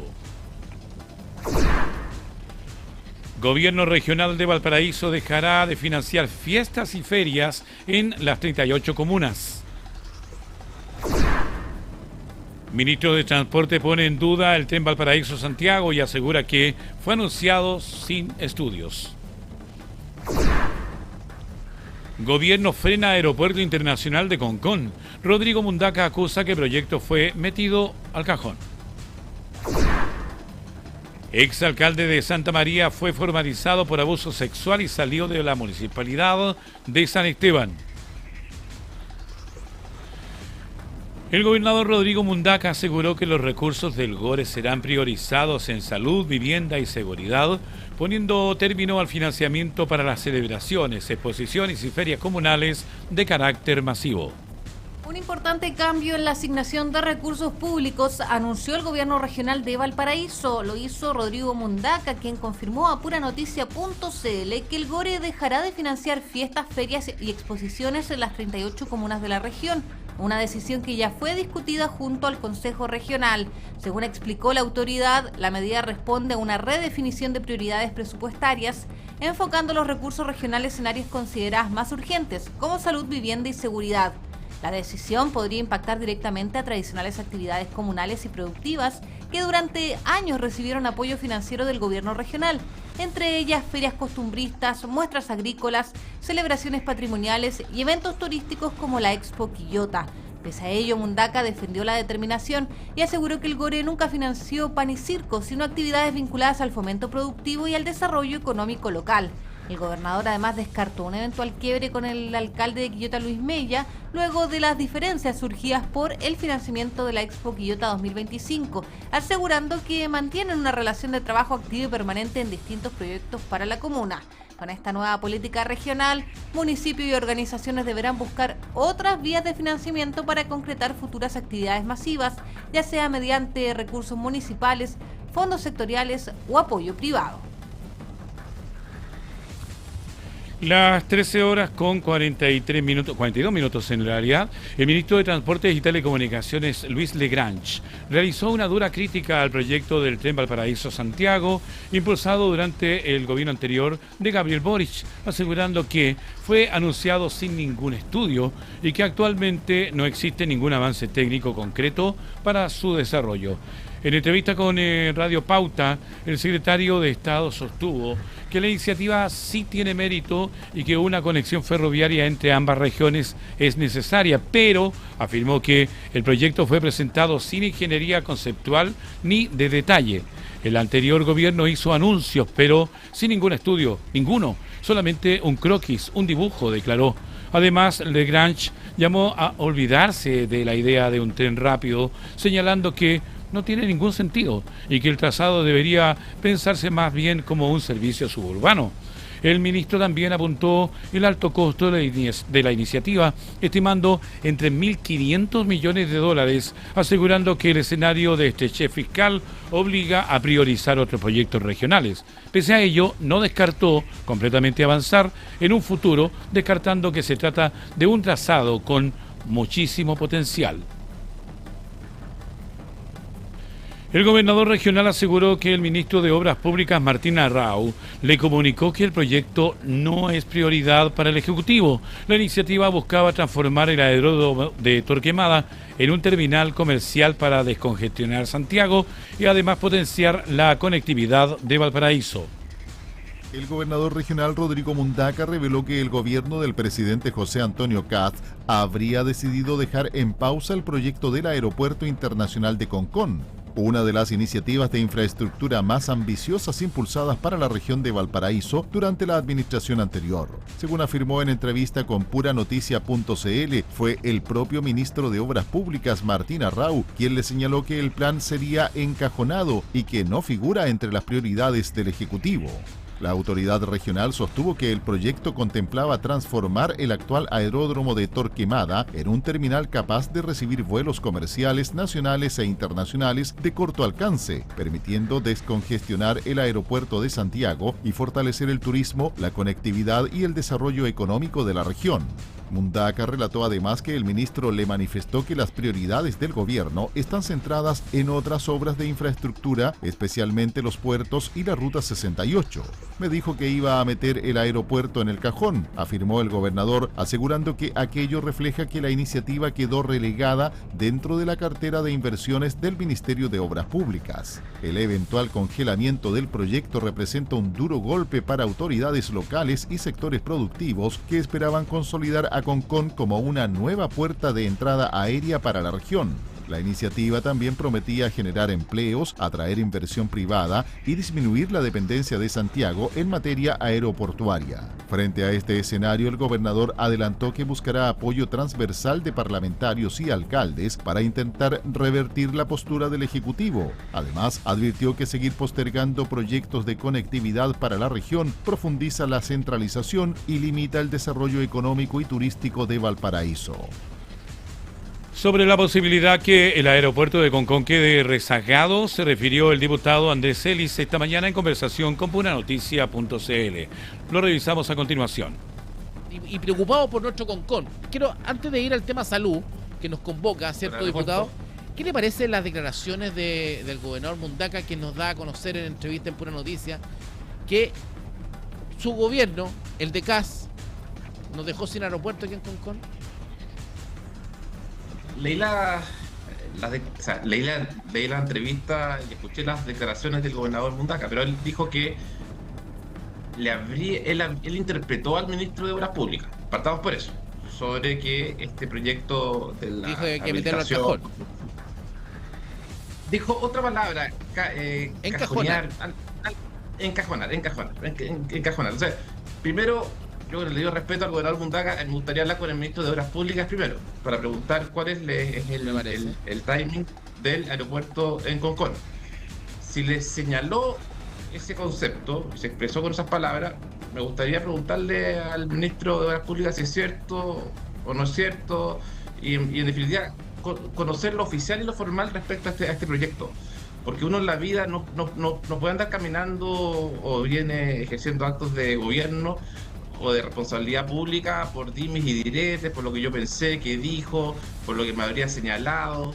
Gobierno regional de Valparaíso dejará de financiar fiestas y ferias en las 38 comunas. Ministro de Transporte pone en duda el tren Valparaíso-Santiago y asegura que fue anunciado sin estudios. Gobierno frena Aeropuerto Internacional de Concón. Rodrigo Mundaca acusa que el proyecto fue metido al cajón. Exalcalde de Santa María fue formalizado por abuso sexual y salió de la municipalidad de San Esteban. El gobernador Rodrigo Mundaca aseguró que los recursos del GORE serán priorizados en salud, vivienda y seguridad, poniendo término al financiamiento para las celebraciones, exposiciones y ferias comunales de carácter masivo. Un importante cambio en la asignación de recursos públicos anunció el gobierno regional de Valparaíso. Lo hizo Rodrigo Mundaca, quien confirmó a puranoticias.cl que el GORE dejará de financiar fiestas, ferias y exposiciones en las 38 comunas de la región. Una decisión que ya fue discutida junto al Consejo Regional. Según explicó la autoridad, la medida responde a una redefinición de prioridades presupuestarias, enfocando los recursos regionales en áreas consideradas más urgentes, como salud, vivienda y seguridad. La decisión podría impactar directamente a tradicionales actividades comunales y productivas que durante años recibieron apoyo financiero del gobierno regional, entre ellas ferias costumbristas, muestras agrícolas, celebraciones patrimoniales y eventos turísticos como la Expo Quillota. Pese a ello, Mundaca defendió la determinación y aseguró que el GORE nunca financió pan y circo, sino actividades vinculadas al fomento productivo y al desarrollo económico local. El gobernador además descartó un eventual quiebre con el alcalde de Quillota, Luis Mella, luego de las diferencias surgidas por el financiamiento de la Expo Quillota 2025, asegurando que mantienen una relación de trabajo activa y permanente en distintos proyectos para la comuna. Con esta nueva política regional, municipios y organizaciones deberán buscar otras vías de financiamiento para concretar futuras actividades masivas, ya sea mediante recursos municipales, fondos sectoriales o apoyo privado. Las 13 horas con 42 minutos en realidad, el ministro de Transportes y Telecomunicaciones, Luis Legrange, realizó una dura crítica al proyecto del tren Valparaíso-Santiago, impulsado durante el gobierno anterior de Gabriel Boric, asegurando que fue anunciado sin ningún estudio y que actualmente no existe ningún avance técnico concreto para su desarrollo. En entrevista con Radio Pauta, el secretario de Estado sostuvo que la iniciativa sí tiene mérito y que una conexión ferroviaria entre ambas regiones es necesaria, pero afirmó que el proyecto fue presentado sin ingeniería conceptual ni de detalle. El anterior gobierno hizo anuncios, pero sin ningún estudio, ninguno, solamente un croquis, un dibujo, declaró. Además, Legrange llamó a olvidarse de la idea de un tren rápido, señalando que no tiene ningún sentido y que el trazado debería pensarse más bien como un servicio suburbano. El ministro también apuntó el alto costo de la iniciativa, estimando entre 1.500 millones de dólares, asegurando que el escenario de estrechez fiscal obliga a priorizar otros proyectos regionales. Pese a ello, no descartó completamente avanzar en un futuro, descartando que se trata de un trazado con muchísimo potencial. El gobernador regional aseguró que el ministro de Obras Públicas, Martín Arrau, le comunicó que el proyecto no es prioridad para el Ejecutivo. La iniciativa buscaba transformar el aeródromo de Torquemada en un terminal comercial para descongestionar Santiago y además potenciar la conectividad de Valparaíso. El gobernador regional Rodrigo Mundaca reveló que el gobierno del presidente José Antonio Cast habría decidido dejar en pausa el proyecto del Aeropuerto Internacional de Concón, una de las iniciativas de infraestructura más ambiciosas impulsadas para la región de Valparaíso durante la administración anterior. Según afirmó en entrevista con puranoticias.cl, fue el propio ministro de Obras Públicas, Martín Arrau, quien le señaló que el plan sería encajonado y que no figura entre las prioridades del Ejecutivo. La autoridad regional sostuvo que el proyecto contemplaba transformar el actual aeródromo de Torquemada en un terminal capaz de recibir vuelos comerciales nacionales e internacionales de corto alcance, permitiendo descongestionar el aeropuerto de Santiago y fortalecer el turismo, la conectividad y el desarrollo económico de la región. Mundaca relató además que el ministro le manifestó que las prioridades del gobierno están centradas en otras obras de infraestructura, especialmente los puertos y la Ruta 68. Me dijo que iba a meter el aeropuerto en el cajón, afirmó el gobernador, asegurando que aquello refleja que la iniciativa quedó relegada dentro de la cartera de inversiones del Ministerio de Obras Públicas. El eventual congelamiento del proyecto representa un duro golpe para autoridades locales y sectores productivos que esperaban consolidar a Concón como una nueva puerta de entrada aérea para la región. La iniciativa también prometía generar empleos, atraer inversión privada y disminuir la dependencia de Santiago en materia aeroportuaria. Frente a este escenario, el gobernador adelantó que buscará apoyo transversal de parlamentarios y alcaldes para intentar revertir la postura del Ejecutivo. Además, advirtió que seguir postergando proyectos de conectividad para la región profundiza la centralización y limita el desarrollo económico y turístico de Valparaíso. Sobre la posibilidad que el aeropuerto de Concón quede rezagado, se refirió el diputado Andrés Celis esta mañana en conversación con punanoticia.cl. Lo revisamos a continuación. Y preocupado por nuestro Concón. Quiero, antes de ir al tema salud, que nos convoca, ¿cierto, diputado? ¿Qué le parecen las declaraciones del gobernador Mundaca, que nos da a conocer en entrevista en Pura Noticia que su gobierno, el de CAS, nos dejó sin aeropuerto aquí en Concón? Leí la entrevista y escuché las declaraciones del gobernador Mundaca, pero él dijo que él interpretó al ministro de Obras Públicas, partamos por eso, sobre que este proyecto de la dijo que meterlo al cajón. Dijo otra palabra, encajonar. Encajonar. O sea, primero, yo le digo respeto al gobernador Mundaca, me gustaría hablar con el ministro de Obras Públicas primero, para preguntar cuál es el timing del aeropuerto en Concón. Si le señaló ese concepto y se expresó con esas palabras, me gustaría preguntarle al ministro de Obras Públicas si es cierto o no es cierto, y en definitiva conocer lo oficial y lo formal respecto a este proyecto. Porque uno en la vida no puede andar caminando o viene ejerciendo actos de gobierno o de responsabilidad pública por dimes y diretes, por lo que yo pensé que dijo, por lo que me habría señalado.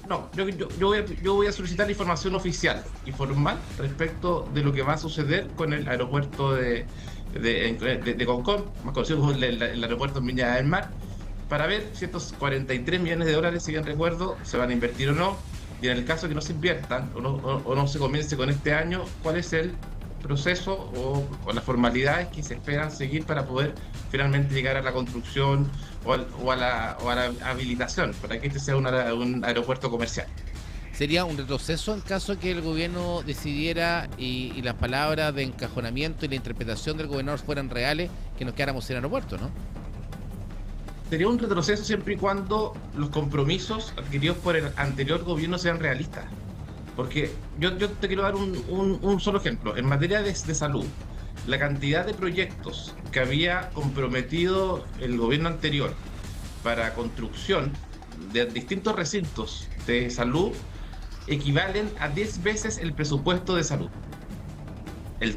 No, yo voy a solicitar información oficial y formal respecto de lo que va a suceder con el aeropuerto de Concón, más conocido como el aeropuerto en Viña del Mar, para ver si estos 43 millones de dólares, si bien recuerdo, se van a invertir o no, y en el caso que no se inviertan o no se comience con este año, cuál es el proceso o las formalidades que se esperan seguir para poder finalmente llegar a la construcción o a la habilitación para que este sea un aeropuerto comercial. Sería un retroceso en caso que el gobierno decidiera y las palabras de encajonamiento y la interpretación del gobernador fueran reales, que nos quedáramos sin aeropuerto, ¿no? Sería un retroceso siempre y cuando los compromisos adquiridos por el anterior gobierno sean realistas. Porque yo te quiero dar un solo ejemplo. En materia de salud, la cantidad de proyectos que había comprometido el gobierno anterior para construcción de distintos recintos de salud equivalen a 10 veces el presupuesto de salud. Era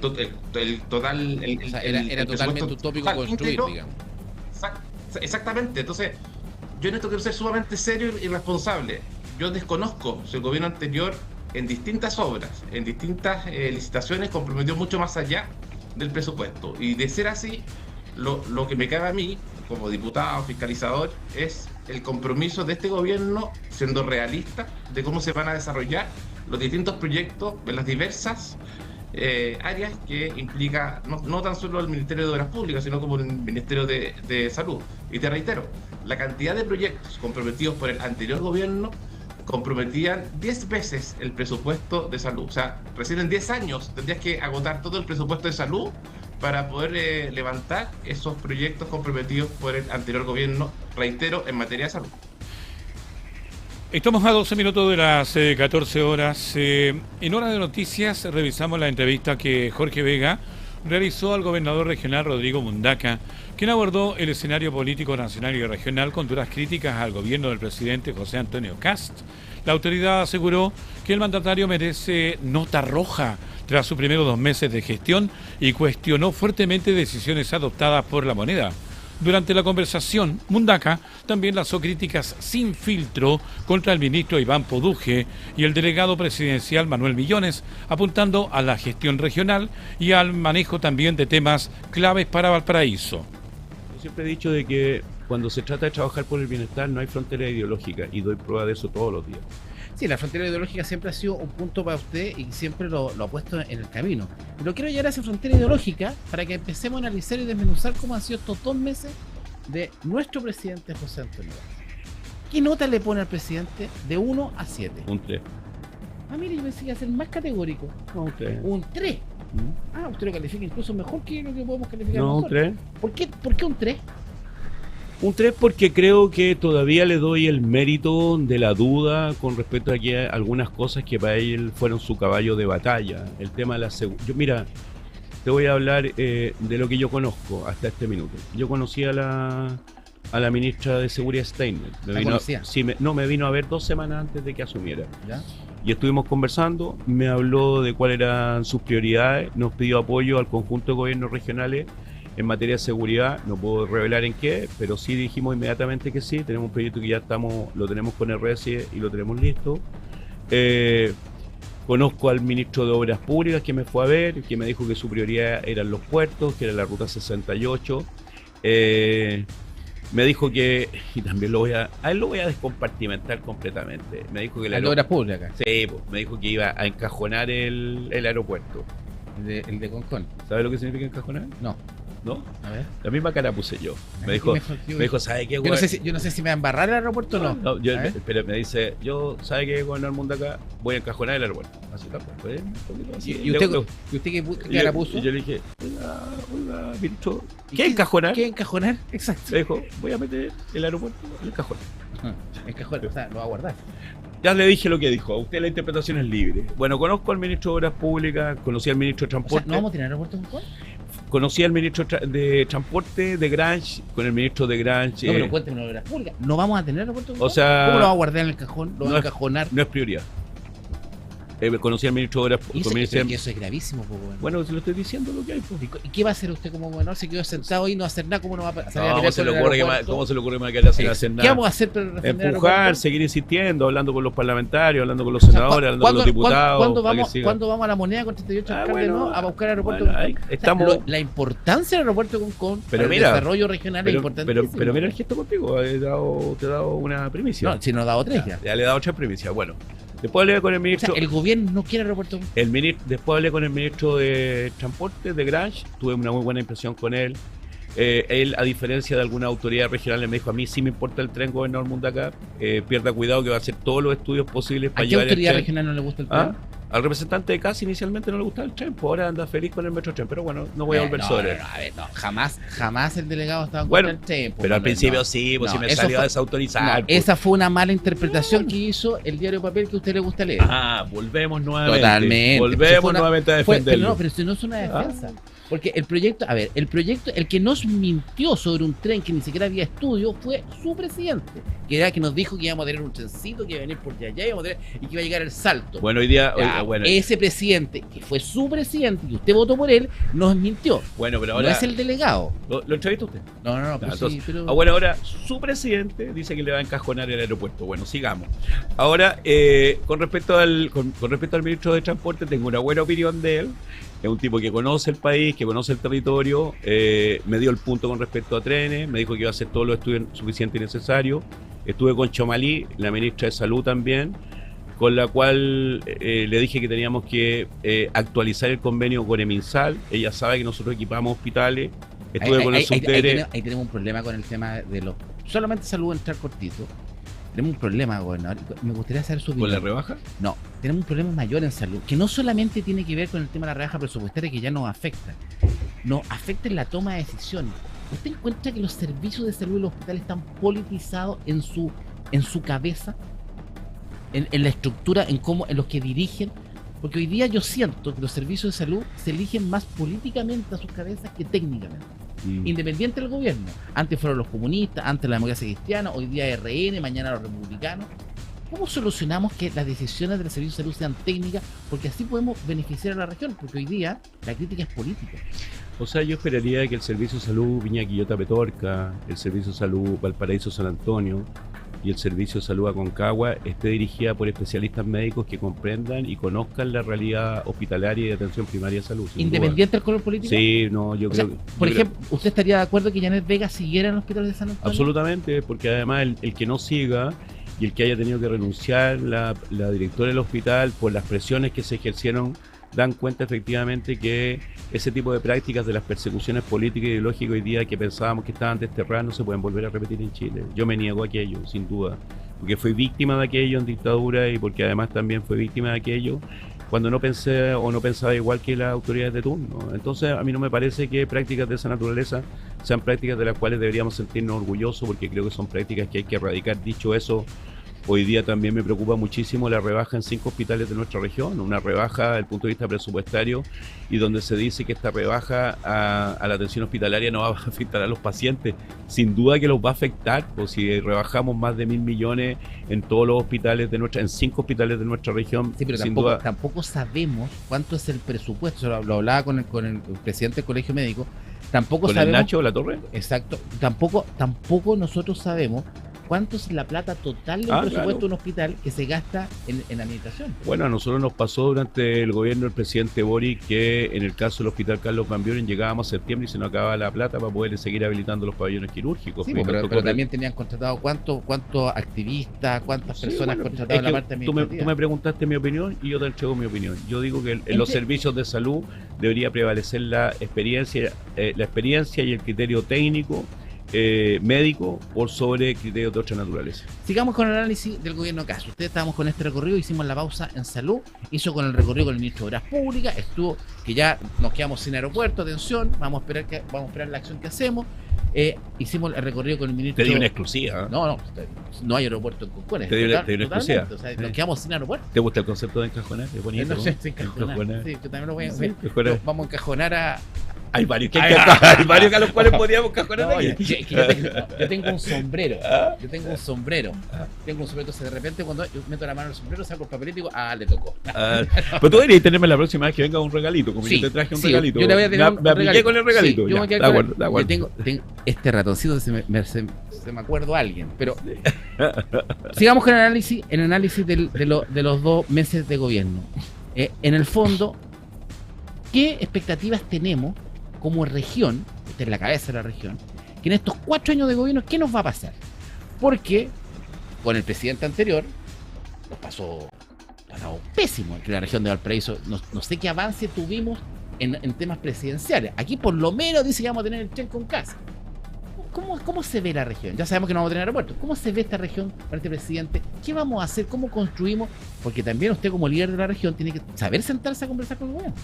totalmente utópico construir, digamos. Exactamente. Entonces, yo en esto quiero ser sumamente serio y responsable. Yo desconozco si el gobierno anterior en distintas obras, en distintas licitaciones, comprometió mucho más allá del presupuesto. Y de ser así, lo que me cabe a mí, como diputado, fiscalizador, es el compromiso de este gobierno, siendo realista, de cómo se van a desarrollar los distintos proyectos en las diversas áreas que implica no tan solo el Ministerio de Obras Públicas, sino como el Ministerio de Salud. Y te reitero, la cantidad de proyectos comprometidos por el anterior gobierno comprometían 10 veces el presupuesto de salud. O sea, recién en 10 años tendrías que agotar todo el presupuesto de salud para poder levantar esos proyectos comprometidos por el anterior gobierno, reitero, en materia de salud. Estamos a 12 minutos de las 14 horas. En Hora de Noticias revisamos la entrevista que Jorge Vega realizó al gobernador regional Rodrigo Mundaca, quien abordó el escenario político nacional y regional con duras críticas al gobierno del presidente José Antonio Kast. La autoridad aseguró que el mandatario merece nota roja tras sus primeros 2 meses de gestión y cuestionó fuertemente decisiones adoptadas por la moneda. Durante la conversación, Mundaca también lanzó críticas sin filtro contra el ministro Iván Poduje y el delegado presidencial Manuel Millones, apuntando a la gestión regional y al manejo también de temas claves para Valparaíso. Yo siempre he dicho de que cuando se trata de trabajar por el bienestar no hay frontera ideológica, y doy prueba de eso todos los días. Sí, la frontera ideológica siempre ha sido un punto para usted y siempre lo ha puesto en el camino. Pero quiero llegar a esa frontera ideológica para que empecemos a analizar y desmenuzar cómo han sido estos 2 meses de nuestro presidente José Antonio. ¿Qué nota le pone al presidente de 1 a 7? Un 3. Ah, mire, yo pensé que iba a ser más categórico. No, un 3. Un 3. Ah, usted lo califica incluso mejor que lo que podemos calificar No, nosotros. un 3. ¿Por qué un 3? Un 3 porque creo que todavía le doy el mérito de la duda con respecto a que algunas cosas que para él fueron su caballo de batalla. El tema de la seguridad. Mira, te voy a hablar de lo que yo conozco hasta este minuto. Yo conocí a la ministra de Seguridad Steiner. Me vino a ver 2 semanas antes de que asumiera. ¿Ya? Y estuvimos conversando, me habló de cuáles eran sus prioridades, nos pidió apoyo al conjunto de gobiernos regionales en materia de seguridad. No puedo revelar en qué, pero sí dijimos inmediatamente que sí. Tenemos un proyecto que ya lo tenemos con RS y lo tenemos listo. Conozco al ministro de Obras Públicas que me fue a ver, que me dijo que su prioridad eran los puertos, que era la ruta 68. Me dijo que, y también a él lo voy a descompartimentar completamente. Me dijo que ¿El de Obras Públicas? Sí, pues, me dijo que iba a encajonar el aeropuerto. El de Concón. ¿Sabes lo que significa encajonar? No. ¿No? A ver. La misma cara puse yo. Me dijo, ¿sabe qué? Yo no sé si me va a embarrar el aeropuerto o no. Pero me dice, ¿sabe qué, gobernador Mundaca? Voy a encajonar el aeropuerto. Así tal cual. ¿Y usted qué cara puso? Y yo le dije, oiga, ministro, ¿qué encajonar? ¿Qué encajonar? Exacto. Me dijo, voy a meter el aeropuerto en el cajón. Encajonar, o sea, lo va a guardar. Ya le dije lo que dijo, a usted la interpretación es libre. Bueno, conozco al ministro de Obras Públicas, conocí al ministro de Transporte. O sea, ¿no vamos a tener aeropuerto en Concón? Conocí al ministro de Transporte de Grange, con el ministro de Grange. No, pero cuénteme una obra pública. ¿No vamos a tener aeropuerto en Concón? O sea, ¿cómo lo va a guardar en el cajón? ¿Lo va a encajonar? No es prioridad. Conocí al ministro de Obras Públicas. Eso es gravísimo, pues, bueno, se lo estoy diciendo lo que hay. Pues. ¿Y qué va a hacer usted como gobernador? Se quedó sentado ahí y no va a hacer nada. ¿Cómo no va a salir ¿Cómo se le ocurre más que sin hacer nada? ¿Qué vamos a hacer para defender empujar, seguir insistiendo, hablando con los parlamentarios, hablando con los senadores, hablando con los diputados. ¿Cuándo vamos a la moneda con 38 alcaldes a buscar aeropuerto? Estamos... La importancia del aeropuerto Concón para el desarrollo regional es importante. Pero mira el gesto contigo, te he dado una primicia. No, si nos ha dado 3 ya le he dado 3 primicias. Bueno. Después hablé con el ministro. O sea, el gobierno no quiere aeropuerto. Después hablé con el ministro de Transporte de Grange, tuve una muy buena impresión con él. Él, a diferencia de algunas autoridades regionales, me dijo: a mí sí me importa el tren, gobernador Mundaca, pierda cuidado que va a hacer todos los estudios posibles para llevar el tren. ¿A qué autoridad regional no le gusta el tren? Al representante de CAS inicialmente no le gustaba el tren, pues ahora anda feliz con el Metrotren, pero bueno, no voy a volver sobre él. Jamás el delegado estaba en contra del tren. Pero al principio sí, pues si me salió a desautorizar. Esa fue una mala interpretación que hizo el diario Papel que a usted le gusta leer. Volvemos nuevamente. Totalmente. Volvemos nuevamente a defenderlo. Pero si no es una defensa. Porque el proyecto, el que nos mintió sobre un tren que ni siquiera había estudio fue su presidente, que era que nos dijo que íbamos a tener un trencito, que iba a venir por allá y que iba a llegar el salto. Bueno, hoy día, ese presidente, que fue su presidente, que usted votó por él, nos mintió. Bueno, pero ahora no es el delegado. ¿Lo entrevistó usted? No, pero entonces, sí, pero... bueno, ahora su presidente dice que le va a encajonar el aeropuerto. Bueno, sigamos. Ahora, con respecto al ministro de Transporte, tengo una buena opinión de él. Es un tipo que conoce el país, que conoce el territorio, me dio el punto con respecto a trenes, me dijo que iba a hacer todos los estudios suficientes y necesarios. Estuve con Chomalí, la ministra de Salud también, con la cual le dije que teníamos que actualizar el convenio con Eminsal. Ella sabe que nosotros equipamos hospitales. Estuve con el subdere. Ahí tenemos un problema con el tema de los... Solamente salud entrar cortito. Tenemos un problema, gobernador. Me gustaría saber su opinión. ¿Con la rebaja? No, tenemos un problema mayor en salud, que no solamente tiene que ver con el tema de la rebaja presupuestaria, que ya nos afecta en la toma de decisiones. ¿Usted encuentra que los servicios de salud en los hospitales están politizados en su cabeza? En la estructura, en los que dirigen. Porque hoy día yo siento que los servicios de salud se eligen más políticamente a sus cabezas que técnicamente. Independiente del gobierno. Antes fueron los comunistas, antes la democracia cristiana, hoy día RN, mañana los republicanos. ¿Cómo solucionamos que las decisiones del servicio de salud sean técnicas? Porque así podemos beneficiar a la región, porque hoy día la crítica es política. O sea, yo esperaría que el servicio de salud Viña Quillota Petorca, el servicio de salud Valparaíso San Antonio y el servicio de salud Aconcagua esté dirigida por especialistas médicos que comprendan y conozcan la realidad hospitalaria y de atención primaria de salud. ¿Independiente del color político? Sí, no, yo creo que... Por ejemplo, ¿usted estaría de acuerdo que Janet Vega siguiera en el hospital de San Antonio? Absolutamente, porque además el que no siga y el que haya tenido que renunciar la directora del hospital por las presiones que se ejercieron dan cuenta efectivamente que ese tipo de prácticas de las persecuciones políticas y ideológicas hoy día que pensábamos que estaban desterradas no se pueden volver a repetir en Chile. Yo me niego a aquello, sin duda, porque fui víctima de aquello en dictadura y porque además también fui víctima de aquello cuando no pensé o no pensaba igual que las autoridades de turno. Entonces a mí no me parece que prácticas de esa naturaleza sean prácticas de las cuales deberíamos sentirnos orgullosos, porque creo que son prácticas que hay que erradicar. Dicho eso, hoy día también me preocupa muchísimo la rebaja en 5 hospitales de nuestra región, una rebaja desde el punto de vista presupuestario, y donde se dice que esta rebaja a la atención hospitalaria no va a afectar a los pacientes. Sin duda que los va a afectar, pues si rebajamos más de 1.000 millones en todos los hospitales en 5 hospitales de nuestra región. Sí, pero tampoco sabemos cuánto es el presupuesto. Lo hablaba con el presidente del Colegio Médico. Tampoco sabemos. ¿Con el Nacho Latorre? Exacto. Tampoco nosotros sabemos cuánto es la plata total del presupuesto de un hospital que se gasta en administración. Bueno, a nosotros nos pasó durante el gobierno del presidente Boric que en el caso del hospital Carlos Van Buren llegábamos a septiembre y se nos acababa la plata para poder seguir habilitando los pabellones quirúrgicos. Sí, pero también tenían contratado cuántos activistas, cuántas personas contrataban la parte administrativa. Tú me preguntaste mi opinión y yo te entrego mi opinión. Yo digo que en los servicios de salud debería prevalecer la experiencia y el criterio técnico médico por sobre criterios de otra naturaleza. Sigamos con el análisis del gobierno Kast. Ustedes estábamos con este recorrido, hicimos la pausa en salud, hizo con el recorrido con el ministro de Obras Públicas, estuvo que ya nos quedamos sin aeropuerto, atención, vamos a esperar la acción que hacemos. Hicimos el recorrido con el ministro. Te dio una exclusiva. No hay aeropuerto en Concón. Te dio una exclusiva. O sea, nos quedamos sin aeropuerto. ¿Te gusta el concepto de encajonar? Es bonito. No sé, encajonar. Sí, yo también lo voy a hacer. Vamos a encajonar a. Hay varios a los cuales podríamos encajonar. Yo tengo un sombrero. Entonces de repente cuando yo meto la mano en el sombrero saco el papelito y digo, le tocó. Pero tú deberías tenerme la próxima vez que venga un regalito, como yo te traje un regalito. Yo le voy a tener me apliqué con el regalito. Sí, yo de acuerdo. Tengo este ratoncito, se me acuerdo a alguien. Pero sigamos con el análisis de los 2 meses de gobierno. En el fondo, ¿qué expectativas tenemos como región? Usted es la cabeza de la región, que en estos 4 años de gobierno, ¿qué nos va a pasar? Porque con el presidente anterior nos pasó pésimo en la región de Valparaíso. No sé qué avance tuvimos en temas presidenciales. Aquí por lo menos dice que vamos a tener el tren con casa. ¿Cómo se ve la región? Ya sabemos que no vamos a tener aeropuerto. ¿Cómo se ve esta región para este presidente? ¿Qué vamos a hacer? ¿Cómo construimos? Porque también usted como líder de la región tiene que saber sentarse a conversar con el gobierno.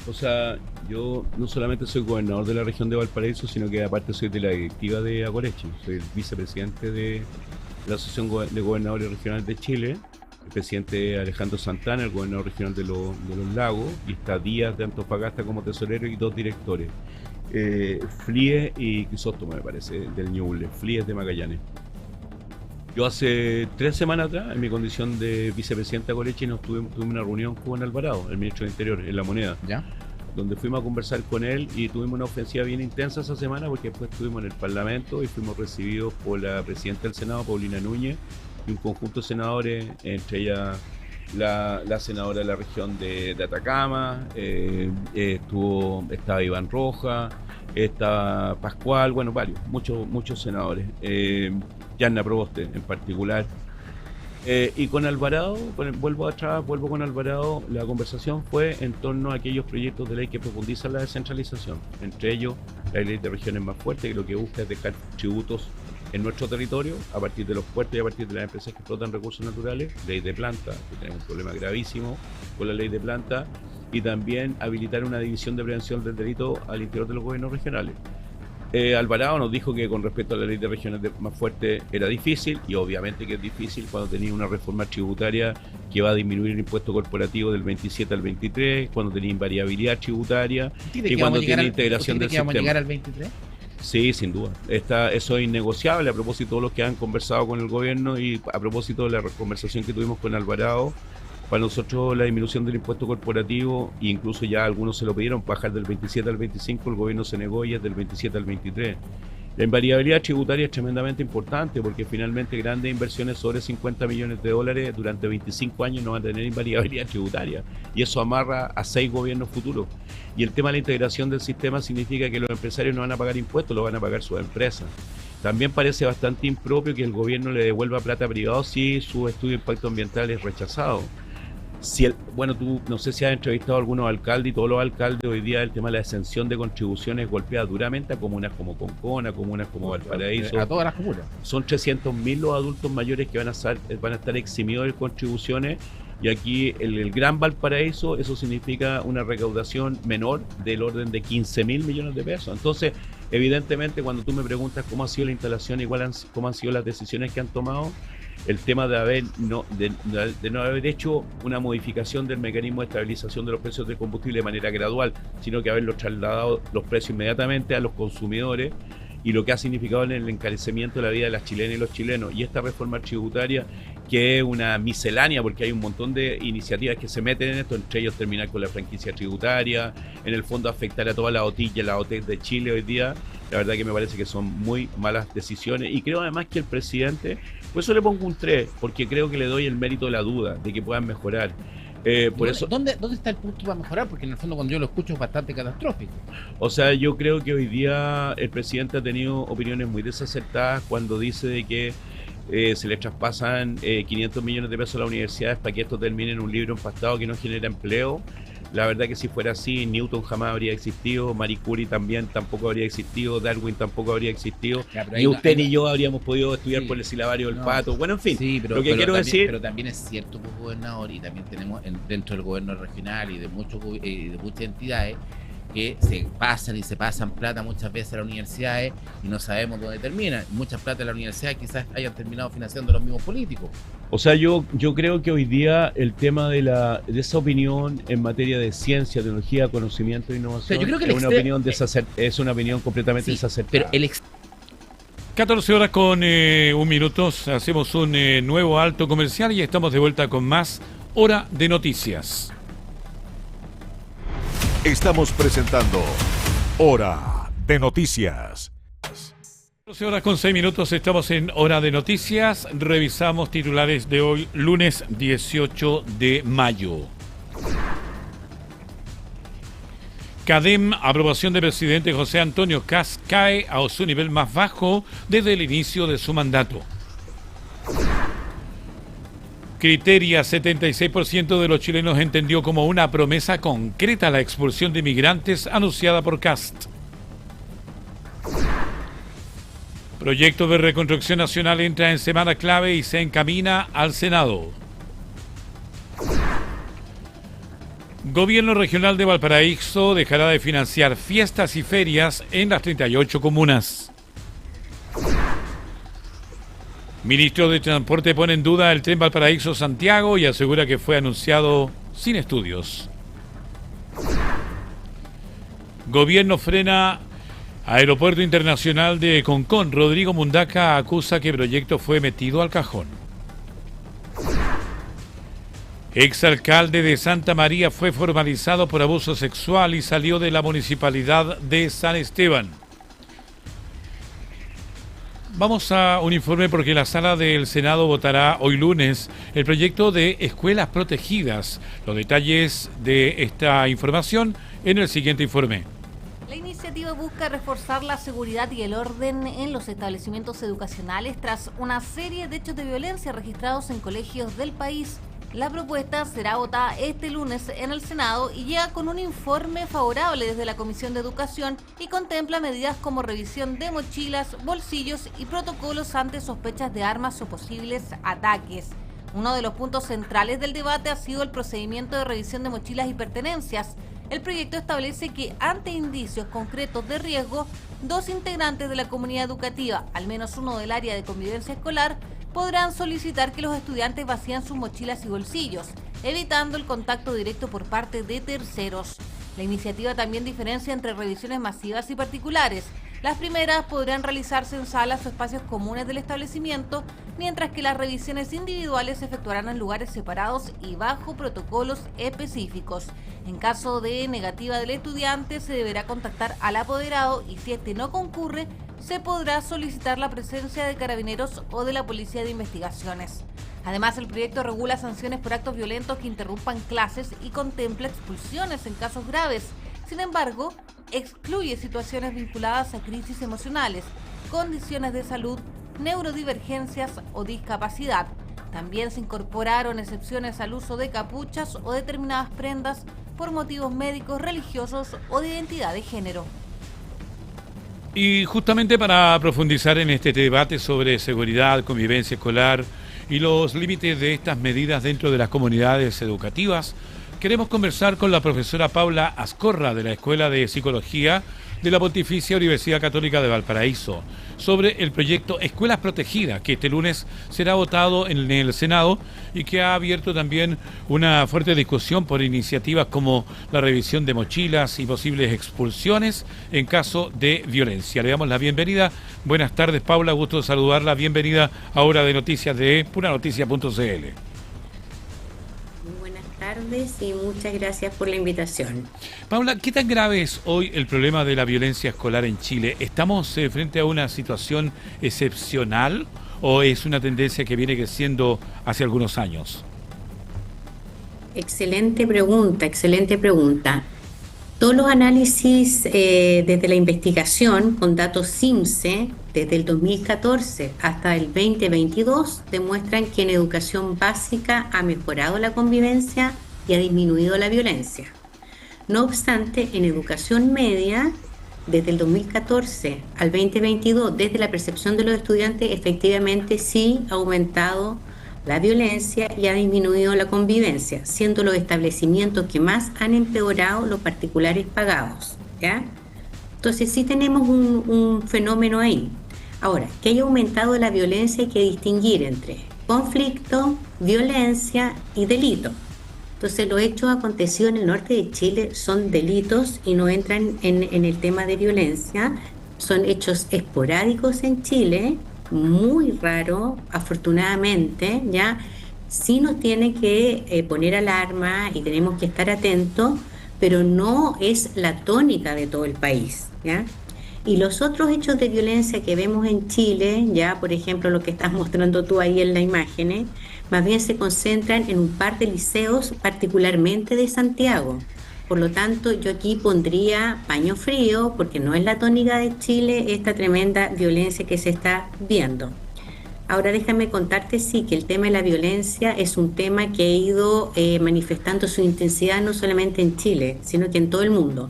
O sea, yo no solamente soy gobernador de la región de Valparaíso, sino que aparte soy de la directiva de Agorechi. Soy el vicepresidente de la Asociación de Gobernadores Regionales de Chile, el presidente Alejandro Santana, el gobernador regional de los Lagos, y está Díaz de Antofagasta como tesorero y 2 directores. Flies y Crisóstomo, me parece, del Ñuble. Flies de Magallanes. Yo hace 3 semanas atrás, en mi condición de vicepresidente de Agorechi, tuvimos una reunión con Alvarado, el ministro de Interior, en La Moneda, ¿ya? Donde fuimos a conversar con él y tuvimos una ofensiva bien intensa esa semana, porque después estuvimos en el Parlamento y fuimos recibidos por la presidenta del Senado, Paulina Núñez, y un conjunto de senadores, entre ellas la senadora de la región de Atacama, estaba Iván Roja, estaba Pascual, bueno, muchos senadores, Yanna Proboste en particular. Y con Alvarado, vuelvo con Alvarado, la conversación fue en torno a aquellos proyectos de ley que profundizan la descentralización, entre ellos la ley de regiones más fuerte, que lo que busca es dejar tributos en nuestro territorio, a partir de los puertos y a partir de las empresas que explotan recursos naturales, ley de planta, que tenemos un problema gravísimo con la ley de planta, y también habilitar una división de prevención del delito al interior de los gobiernos regionales. Alvarado nos dijo que con respecto a la ley de regiones más fuerte era difícil, y obviamente que es difícil cuando tenía una reforma tributaria que va a disminuir el impuesto corporativo del 27 al 23, cuando tenía invariabilidad tributaria y cuando tiene integración del sistema. ¿Vamos a llegar al 23? Sí, sin duda. Eso es innegociable a propósito de los que han conversado con el gobierno y a propósito de la conversación que tuvimos con Alvarado. Para nosotros la disminución del impuesto corporativo, e incluso ya algunos se lo pidieron, bajar del 27 al 25, el gobierno se negó y es del 27 al 23. La invariabilidad tributaria es tremendamente importante porque finalmente grandes inversiones sobre 50 millones de dólares durante 25 años no van a tener invariabilidad tributaria, y eso amarra a 6 gobiernos futuros. Y el tema de la integración del sistema significa que los empresarios no van a pagar impuestos, lo van a pagar sus empresas. También parece bastante impropio que el gobierno le devuelva plata a privados si su estudio de impacto ambiental es rechazado. Bueno, tú no sé si has entrevistado a algunos alcaldes, y todos los alcaldes hoy día el tema de la exención de contribuciones golpea duramente a comunas como Concón, a comunas como Valparaíso. A todas las comunas. Son 300.000 los adultos mayores que van a estar eximidos de contribuciones, y aquí el Gran Valparaíso, eso significa una recaudación menor del orden de 15.000 millones de pesos. Entonces, evidentemente, cuando tú me preguntas cómo ha sido la instalación, cómo han sido las decisiones que han tomado, el tema de no haber hecho una modificación del mecanismo de estabilización de los precios de combustible de manera gradual, sino que haberlo trasladado los precios inmediatamente a los consumidores, y lo que ha significado en el encarecimiento de la vida de las chilenas y los chilenos. Y esta reforma tributaria, que es una miscelánea, porque hay un montón de iniciativas que se meten en esto, entre ellos terminar con la franquicia tributaria, en el fondo afectar a toda la OTIC y a la OTEC de Chile hoy día. La verdad que me parece que son muy malas decisiones, y creo además que el presidente, por eso le pongo un 3, porque creo que le doy el mérito de la duda, de que puedan mejorar. ¿Dónde está el punto para mejorar? Porque en el fondo cuando yo lo escucho es bastante catastrófico. O sea, yo creo que hoy día el presidente ha tenido opiniones muy desacertadas cuando dice de que se le traspasan 500 millones de pesos a las universidades para que esto termine en un libro empastado que no genera empleo. La verdad que si fuera así, Newton jamás habría existido, Marie Curie también tampoco habría existido, Darwin tampoco habría existido, ni usted ni yo habríamos podido estudiar por el silabario del pato. Bueno, en fin, pero, lo que quiero decir... Pero también es cierto, pues, gobernador, y también tenemos dentro del gobierno regional y de muchas entidades que se pasan plata muchas veces a las universidades y no sabemos dónde termina. Muchas plata de las universidades quizás hayan terminado financiando los mismos políticos. O sea, yo creo que hoy día el tema de esa opinión en materia de ciencia, tecnología, conocimiento e innovación, yo creo que es una opinión completamente desacertada. Pero 14 horas con 1 minuto, hacemos un nuevo alto comercial y estamos de vuelta con más Hora de Noticias. Estamos presentando Hora de Noticias. 12 horas con 6 minutos, estamos en Hora de Noticias. Revisamos titulares de hoy, lunes 18 de mayo. CADEM, aprobación del presidente José Antonio Kast, cae a su nivel más bajo desde el inicio de su mandato. Criteria, 76% de los chilenos entendió como una promesa concreta la expulsión de migrantes anunciada por Kast. Proyecto de reconstrucción nacional entra en semana clave y se encamina al Senado. Gobierno regional de Valparaíso dejará de financiar fiestas y ferias en las 38 comunas. Ministro de Transporte pone en duda el tren Valparaíso-Santiago y asegura que fue anunciado sin estudios. Gobierno frena Aeropuerto Internacional de Concón. Rodrigo Mundaca acusa que el proyecto fue metido al cajón. Exalcalde de Santa María fue formalizado por abuso sexual y salió de la municipalidad de San Esteban. Vamos a un informe porque la sala del Senado votará hoy lunes el proyecto de escuelas protegidas. Los detalles de esta información en el siguiente informe. La iniciativa busca reforzar la seguridad y el orden en los establecimientos educacionales tras una serie de hechos de violencia registrados en colegios del país. La propuesta será votada este lunes en el Senado y llega con un informe favorable desde la Comisión de Educación y contempla medidas como revisión de mochilas, bolsillos y protocolos ante sospechas de armas o posibles ataques. Uno de los puntos centrales del debate ha sido el procedimiento de revisión de mochilas y pertenencias. El proyecto establece que ante indicios concretos de riesgo, 2 integrantes de la comunidad educativa, al menos uno del área de convivencia escolar, podrán solicitar que los estudiantes vacíen sus mochilas y bolsillos, evitando el contacto directo por parte de terceros. La iniciativa también diferencia entre revisiones masivas y particulares. Las primeras podrán realizarse en salas o espacios comunes del establecimiento, mientras que las revisiones individuales se efectuarán en lugares separados y bajo protocolos específicos. En caso de negativa del estudiante, se deberá contactar al apoderado y si este no concurre, se podrá solicitar la presencia de carabineros o de la Policía de Investigaciones. Además, el proyecto regula sanciones por actos violentos que interrumpan clases y contempla expulsiones en casos graves. Sin embargo, excluye situaciones vinculadas a crisis emocionales, condiciones de salud, neurodivergencias o discapacidad. También se incorporaron excepciones al uso de capuchas o determinadas prendas por motivos médicos, religiosos o de identidad de género. Y justamente para profundizar en este debate sobre seguridad, convivencia escolar y los límites de estas medidas dentro de las comunidades educativas, queremos conversar con la profesora Paula Ascorra de la Escuela de Psicología de la Pontificia Universidad Católica de Valparaíso sobre el proyecto Escuelas Protegidas, que este lunes será votado en el Senado y que ha abierto también una fuerte discusión por iniciativas como la revisión de mochilas y posibles expulsiones en caso de violencia. Le damos la bienvenida. Buenas tardes, Paula, gusto de saludarla. Bienvenida a Hora de Noticias de PuraNoticia.cl. Tardes y muchas gracias por la invitación. Paula, ¿qué tan grave es hoy el problema de la violencia escolar en Chile? ¿Estamos frente a una situación excepcional o es una tendencia que viene creciendo hace algunos años? Excelente pregunta, excelente pregunta. Todos los análisis desde la investigación con datos CIMSE desde el 2014 hasta el 2022 demuestran que en educación básica ha mejorado la convivencia y ha disminuido la violencia. No obstante, en educación media, desde el 2014 al 2022, desde la percepción de los estudiantes, efectivamente sí ha aumentado la violencia y ha disminuido la convivencia, siendo los establecimientos que más han empeorado los particulares pagados, ¿ya? Entonces sí tenemos un fenómeno ahí. Ahora, que haya aumentado la violencia hay que distinguir entre conflicto, violencia y delito. Entonces los hechos acontecidos en el norte de Chile son delitos y no entran en el tema de violencia. Son hechos esporádicos en Chile, muy raro, afortunadamente, ya sí nos tiene que poner alarma y tenemos que estar atentos, pero no es la tónica de todo el país, ¿ya? Y los otros hechos de violencia que vemos en Chile, ya por ejemplo lo que estás mostrando tú ahí en la imagen, más bien se concentran en un par de liceos, particularmente de Santiago. Por lo tanto, yo aquí pondría paño frío, porque no es la tónica de Chile esta tremenda violencia que se está viendo. Ahora déjame contarte, sí, que el tema de la violencia es un tema que ha ido manifestando su intensidad no solamente en Chile, sino que en todo el mundo.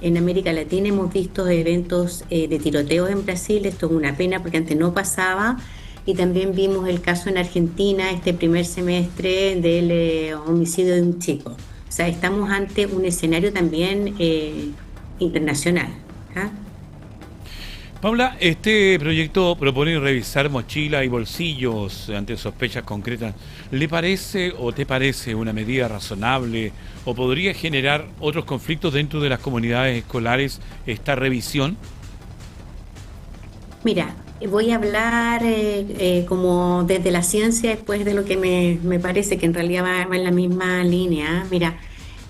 En América Latina hemos visto eventos de tiroteos en Brasil, esto es una pena porque antes no pasaba, y también vimos el caso en Argentina este primer semestre del homicidio de un chico. O sea, estamos ante un escenario también internacional. ¿Ah? Paula, este proyecto propone revisar mochila y bolsillos ante sospechas concretas. ¿Le parece o te parece una medida razonable o podría generar otros conflictos dentro de las comunidades escolares esta revisión? Mira, voy a hablar como desde la ciencia después de lo que me parece que en realidad va en la misma línea. Mira,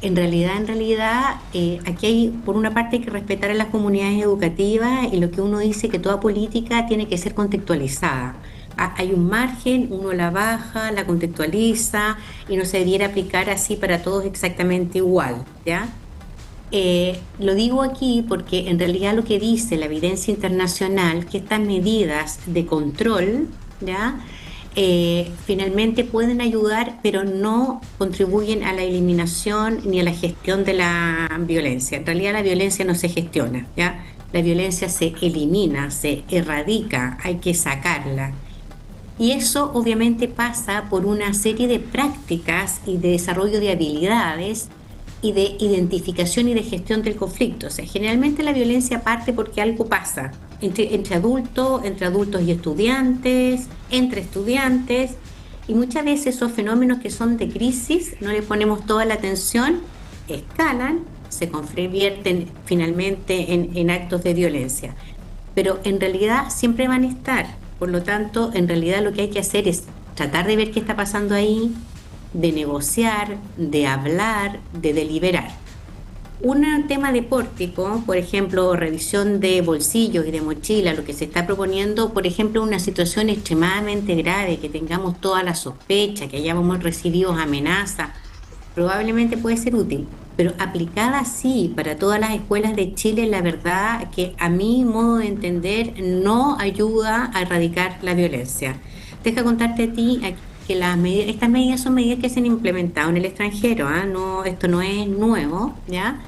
en realidad, aquí hay, por una parte, hay que respetar a las comunidades educativas y lo que uno dice que toda política tiene que ser contextualizada. Hay un margen, uno la baja, la contextualiza y no se debiera aplicar así para todos exactamente igual, ¿ya? Lo digo aquí porque en realidad lo que dice la evidencia internacional, que estas medidas de control, ¿ya? Finalmente pueden ayudar, pero no contribuyen a la eliminación ni a la gestión de la violencia. En realidad la violencia no se gestiona, ¿ya? La violencia se elimina, se erradica, hay que sacarla. Y eso obviamente pasa por una serie de prácticas y de desarrollo de habilidades y de identificación y de gestión del conflicto. O sea, generalmente la violencia parte porque algo pasa entre adultos y estudiantes, entre estudiantes, y muchas veces esos fenómenos que son de crisis, no le ponemos toda la atención, escalan, se convierten finalmente en actos de violencia. Pero en realidad siempre van a estar. Por lo tanto, en realidad lo que hay que hacer es tratar de ver qué está pasando ahí, de negociar, de hablar, de deliberar. Un tema de pórtico, por ejemplo, revisión de bolsillos y de mochila, lo que se está proponiendo, por ejemplo, una situación extremadamente grave, que tengamos toda la sospecha, que hayamos recibido amenazas, probablemente puede ser útil, pero aplicada así para todas las escuelas de Chile, la verdad que a mi modo de entender no ayuda a erradicar la violencia. Deja contarte a ti que estas medidas son medidas que se han implementado en el extranjero, no, esto no es nuevo, ¿ya?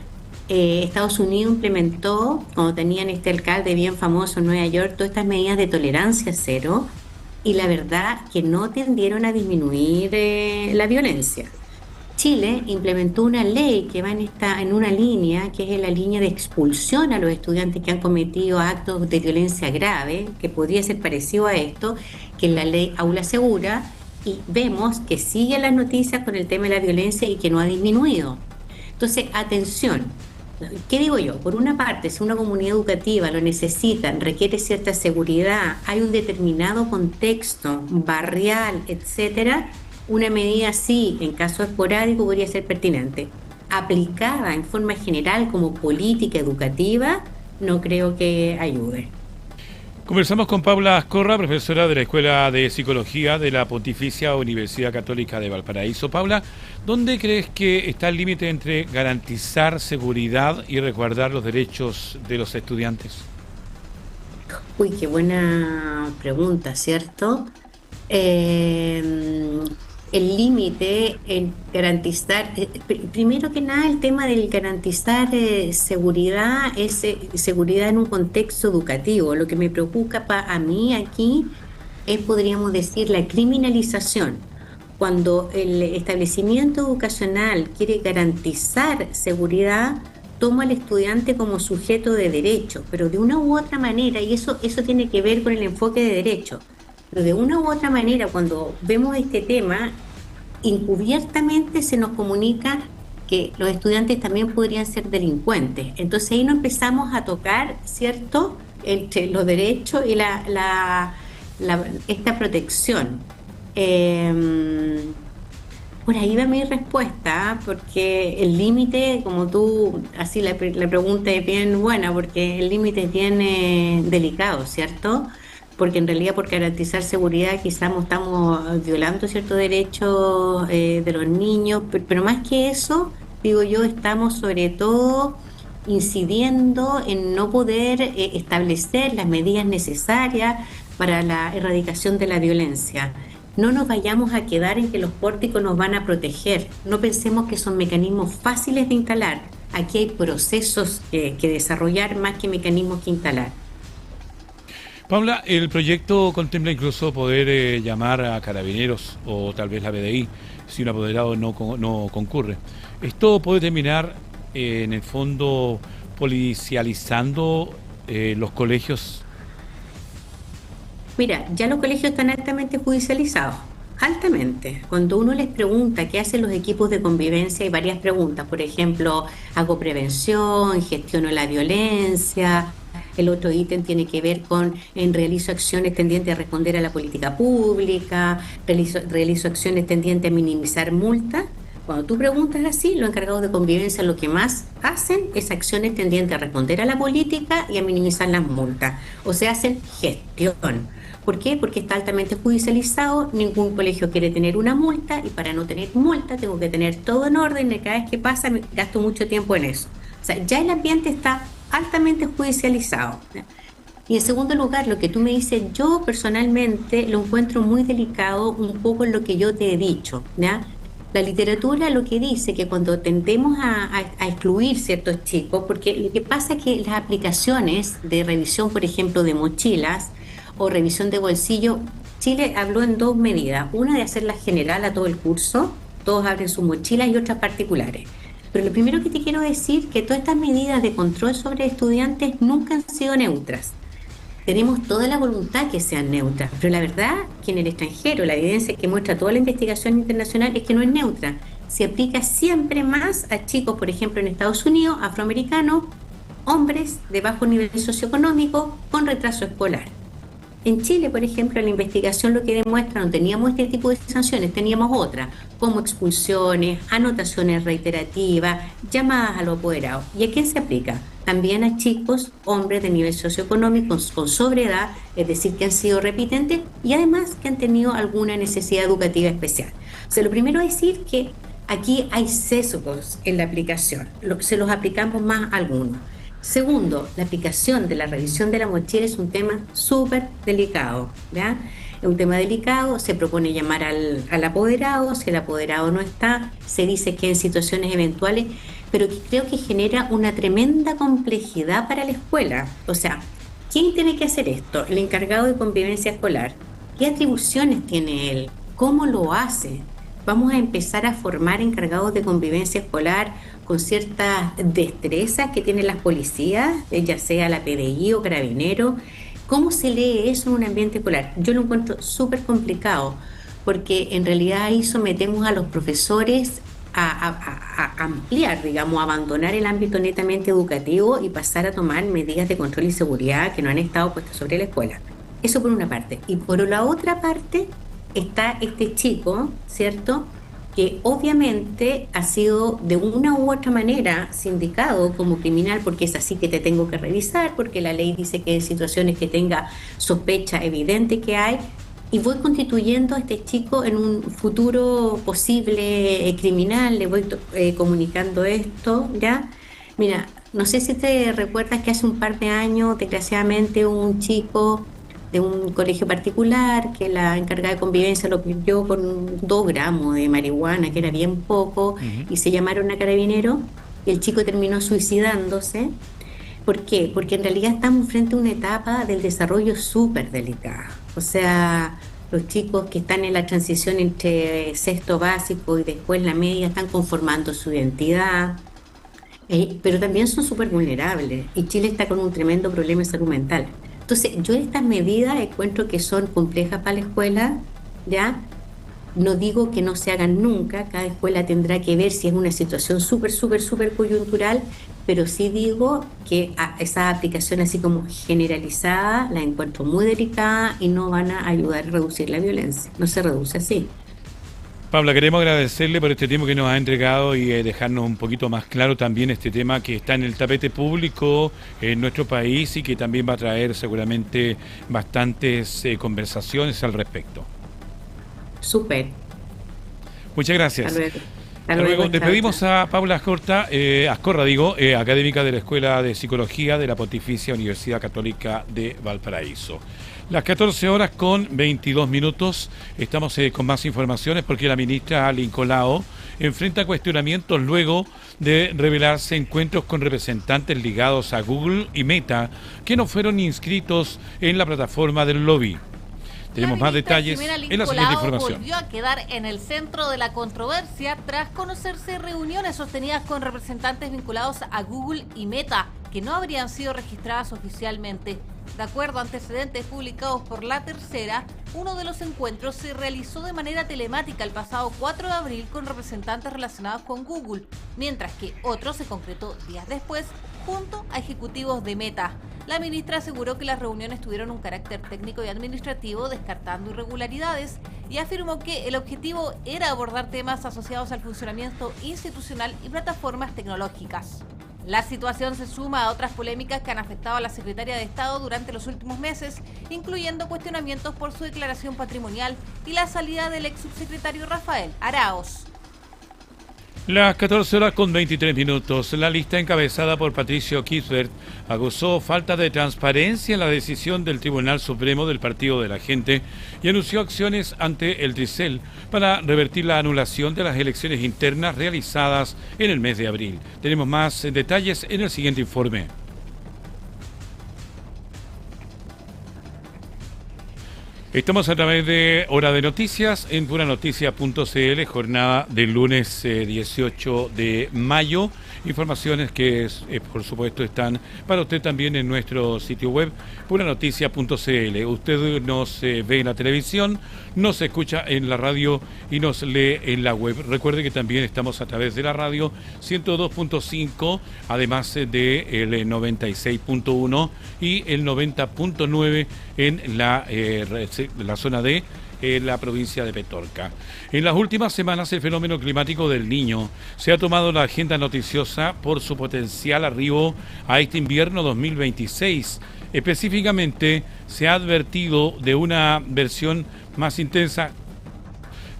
Estados Unidos implementó, cuando tenían este alcalde bien famoso en Nueva York, todas estas medidas de tolerancia cero, y la verdad que no tendieron a disminuir la violencia. Chile implementó una ley que va en una línea, que es la línea de expulsión a los estudiantes que han cometido actos de violencia grave, que podría ser parecido a esto, que es la ley Aula Segura, y vemos que sigue las noticias con el tema de la violencia y que no ha disminuido. Entonces, atención, ¿qué digo yo? Por una parte, si una comunidad educativa lo necesita, requiere cierta seguridad, hay un determinado contexto barrial, etcétera, una medida así, en caso esporádico, podría ser pertinente. Aplicada en forma general como política educativa, no creo que ayude. Conversamos con Paula Ascorra, profesora de la Escuela de Psicología de la Pontificia Universidad Católica de Valparaíso. Paula, ¿dónde crees que está el límite entre garantizar seguridad y resguardar los derechos de los estudiantes? Uy, qué buena pregunta, ¿cierto? El límite en garantizar, primero que nada, el tema del garantizar seguridad es seguridad en un contexto educativo. Lo que me preocupa a mí aquí es, podríamos decir, la criminalización. Cuando el establecimiento educacional quiere garantizar seguridad, toma al estudiante como sujeto de derecho, pero de una u otra manera, y eso tiene que ver con el enfoque de derecho. Pero de una u otra manera, cuando vemos este tema, encubiertamente se nos comunica que los estudiantes también podrían ser delincuentes. Entonces ahí nos empezamos a tocar, ¿cierto?, entre los derechos y esta protección. Por ahí va mi respuesta, porque el límite, como tú, así la pregunta es bien buena, porque el límite es bien delicado, ¿cierto?, porque en realidad por garantizar seguridad quizás estamos violando ciertos derechos de los niños, pero más que eso, digo yo, estamos sobre todo incidiendo en no poder establecer las medidas necesarias para la erradicación de la violencia. No nos vayamos a quedar en que los pórticos nos van a proteger, no pensemos que son mecanismos fáciles de instalar, aquí hay procesos que desarrollar más que mecanismos que instalar. Paula, el proyecto contempla incluso poder llamar a carabineros o tal vez la PDI si un apoderado no concurre. ¿Esto puede terminar en el fondo policializando los colegios? Mira, ya los colegios están altamente judicializados, altamente. Cuando uno les pregunta qué hacen los equipos de convivencia, hay varias preguntas. Por ejemplo, hago prevención, gestiono la violencia. El otro ítem tiene que ver con realizo acciones tendientes a responder a la política pública, realizo acciones tendientes a minimizar multas. Cuando tú preguntas así, los encargados de convivencia lo que más hacen es acciones tendientes a responder a la política y a minimizar las multas. O sea, hacen gestión. ¿Por qué? Porque está altamente judicializado, ningún colegio quiere tener una multa y para no tener multa tengo que tener todo en orden y cada vez que pasa me gasto mucho tiempo en eso. O sea, ya el ambiente está altamente judicializado. Y en segundo lugar, lo que tú me dices, yo personalmente lo encuentro muy delicado, un poco en lo que yo te he dicho, ¿ya? La literatura lo que dice que cuando tendemos a excluir ciertos chicos, porque lo que pasa es que las aplicaciones de revisión, por ejemplo, de mochilas o revisión de bolsillo, Chile habló en dos medidas, una de hacerla general a todo el curso, todos abren sus mochilas, y otras particulares. Pero lo primero que te quiero decir es que todas estas medidas de control sobre estudiantes nunca han sido neutras. Tenemos toda la voluntad que sean neutras, pero la verdad que en el extranjero la evidencia que muestra toda la investigación internacional es que no es neutra. Se aplica siempre más a chicos, por ejemplo, en Estados Unidos, afroamericanos, hombres de bajo nivel socioeconómico con retraso escolar. En Chile, por ejemplo, la investigación lo que demuestra, no teníamos este tipo de sanciones, teníamos otras, como expulsiones, anotaciones reiterativas, llamadas a los apoderados. ¿Y a quién se aplica? También a chicos, hombres de nivel socioeconómico con sobreedad, es decir, que han sido repitentes y además que han tenido alguna necesidad educativa especial. O sea, lo primero es decir que aquí hay sesgos en la aplicación, se los aplicamos más a algunos. Segundo, la aplicación de la revisión de la mochila es un tema súper delicado, ¿ya? Es un tema delicado, se propone llamar al apoderado, si el apoderado no está, se dice que en situaciones eventuales, pero que creo que genera una tremenda complejidad para la escuela. O sea, ¿quién tiene que hacer esto? El encargado de convivencia escolar. ¿Qué atribuciones tiene él? ¿Cómo lo hace? Vamos a empezar a formar encargados de convivencia escolar con ciertas destrezas que tienen las policías, ya sea la PDI o Carabineros. ¿Cómo se lee eso en un ambiente escolar? Yo lo encuentro súper complicado, porque en realidad ahí sometemos a los profesores a ampliar, digamos, a abandonar el ámbito netamente educativo y pasar a tomar medidas de control y seguridad que no han estado puestas sobre la escuela. Eso por una parte. Y por la otra parte está este chico, ¿cierto?, que obviamente ha sido de una u otra manera sindicado como criminal, porque es así que te tengo que revisar, porque la ley dice que en situaciones que tenga sospecha evidente que hay, y voy constituyendo a este chico en un futuro posible criminal, le voy comunicando esto, ¿ya? Mira, no sé si te recuerdas que hace un par de años, desgraciadamente, un chico de un colegio particular que la encargada de convivencia lo pilló con 2 gramos de marihuana, que era bien poco, y se llamaron a Carabineros, y el chico terminó suicidándose. ¿Por qué? Porque en realidad estamos frente a una etapa del desarrollo súper delicada. O sea, los chicos que están en la transición entre sexto básico y después la media están conformando su identidad, pero también son súper vulnerables, y Chile está con un tremendo problema de salud mental. Entonces, yo estas medidas encuentro que son complejas para la escuela, ¿ya? No digo que no se hagan nunca, cada escuela tendrá que ver si es una situación súper coyuntural, pero sí digo que esa aplicación así como generalizada la encuentro muy delicada y no van a ayudar a reducir la violencia, no se reduce así. Paula, queremos agradecerle por este tiempo que nos ha entregado y dejarnos un poquito más claro también este tema que está en el tapete público en nuestro país y que también va a traer seguramente bastantes conversaciones al respecto. Súper. Muchas gracias. Hasta luego. Despedimos a Paula Ascorra, académica de la Escuela de Psicología de la Pontificia Universidad Católica de Valparaíso. Las 14 horas con 22 minutos, estamos con más informaciones porque la ministra Lincolao enfrenta cuestionamientos luego de revelarse encuentros con representantes ligados a Google y Meta que no fueron inscritos en la plataforma del lobby. Tenemos más detalles en la siguiente información. Volvió a quedar en el centro de la controversia tras conocerse reuniones sostenidas con representantes vinculados a Google y Meta, que no habrían sido registradas oficialmente. De acuerdo a antecedentes publicados por La Tercera, uno de los encuentros se realizó de manera telemática el pasado 4 de abril con representantes relacionados con Google, mientras que otro se concretó días después junto a ejecutivos de Meta. La ministra aseguró que las reuniones tuvieron un carácter técnico y administrativo, descartando irregularidades, y afirmó que el objetivo era abordar temas asociados al funcionamiento institucional y plataformas tecnológicas. La situación se suma a otras polémicas que han afectado a la secretaria de Estado durante los últimos meses, incluyendo cuestionamientos por su declaración patrimonial y la salida del ex subsecretario Rafael Araoz. Las 14 horas con 23 minutos. La lista encabezada por Patricio Kiesbert acusó falta de transparencia en la decisión del Tribunal Supremo del Partido de la Gente y anunció acciones ante el Tricel para revertir la anulación de las elecciones internas realizadas en el mes de abril. Tenemos más detalles en el siguiente informe. Estamos a través de Hora de Noticias en puranoticia.cl, jornada del lunes 18 de mayo. Informaciones que por supuesto están para usted también en nuestro sitio web puranoticia.cl. Usted nos ve en la televisión, nos escucha en la radio y nos lee en la web. Recuerde que también estamos a través de la radio 102.5, además de el 96.1 y el 90.9 en la zona de la provincia de Petorca. En las últimas semanas el fenómeno climático del Niño se ha tomado la agenda noticiosa por su potencial arribo a este invierno 2026. Específicamente se ha advertido de una versión más intensa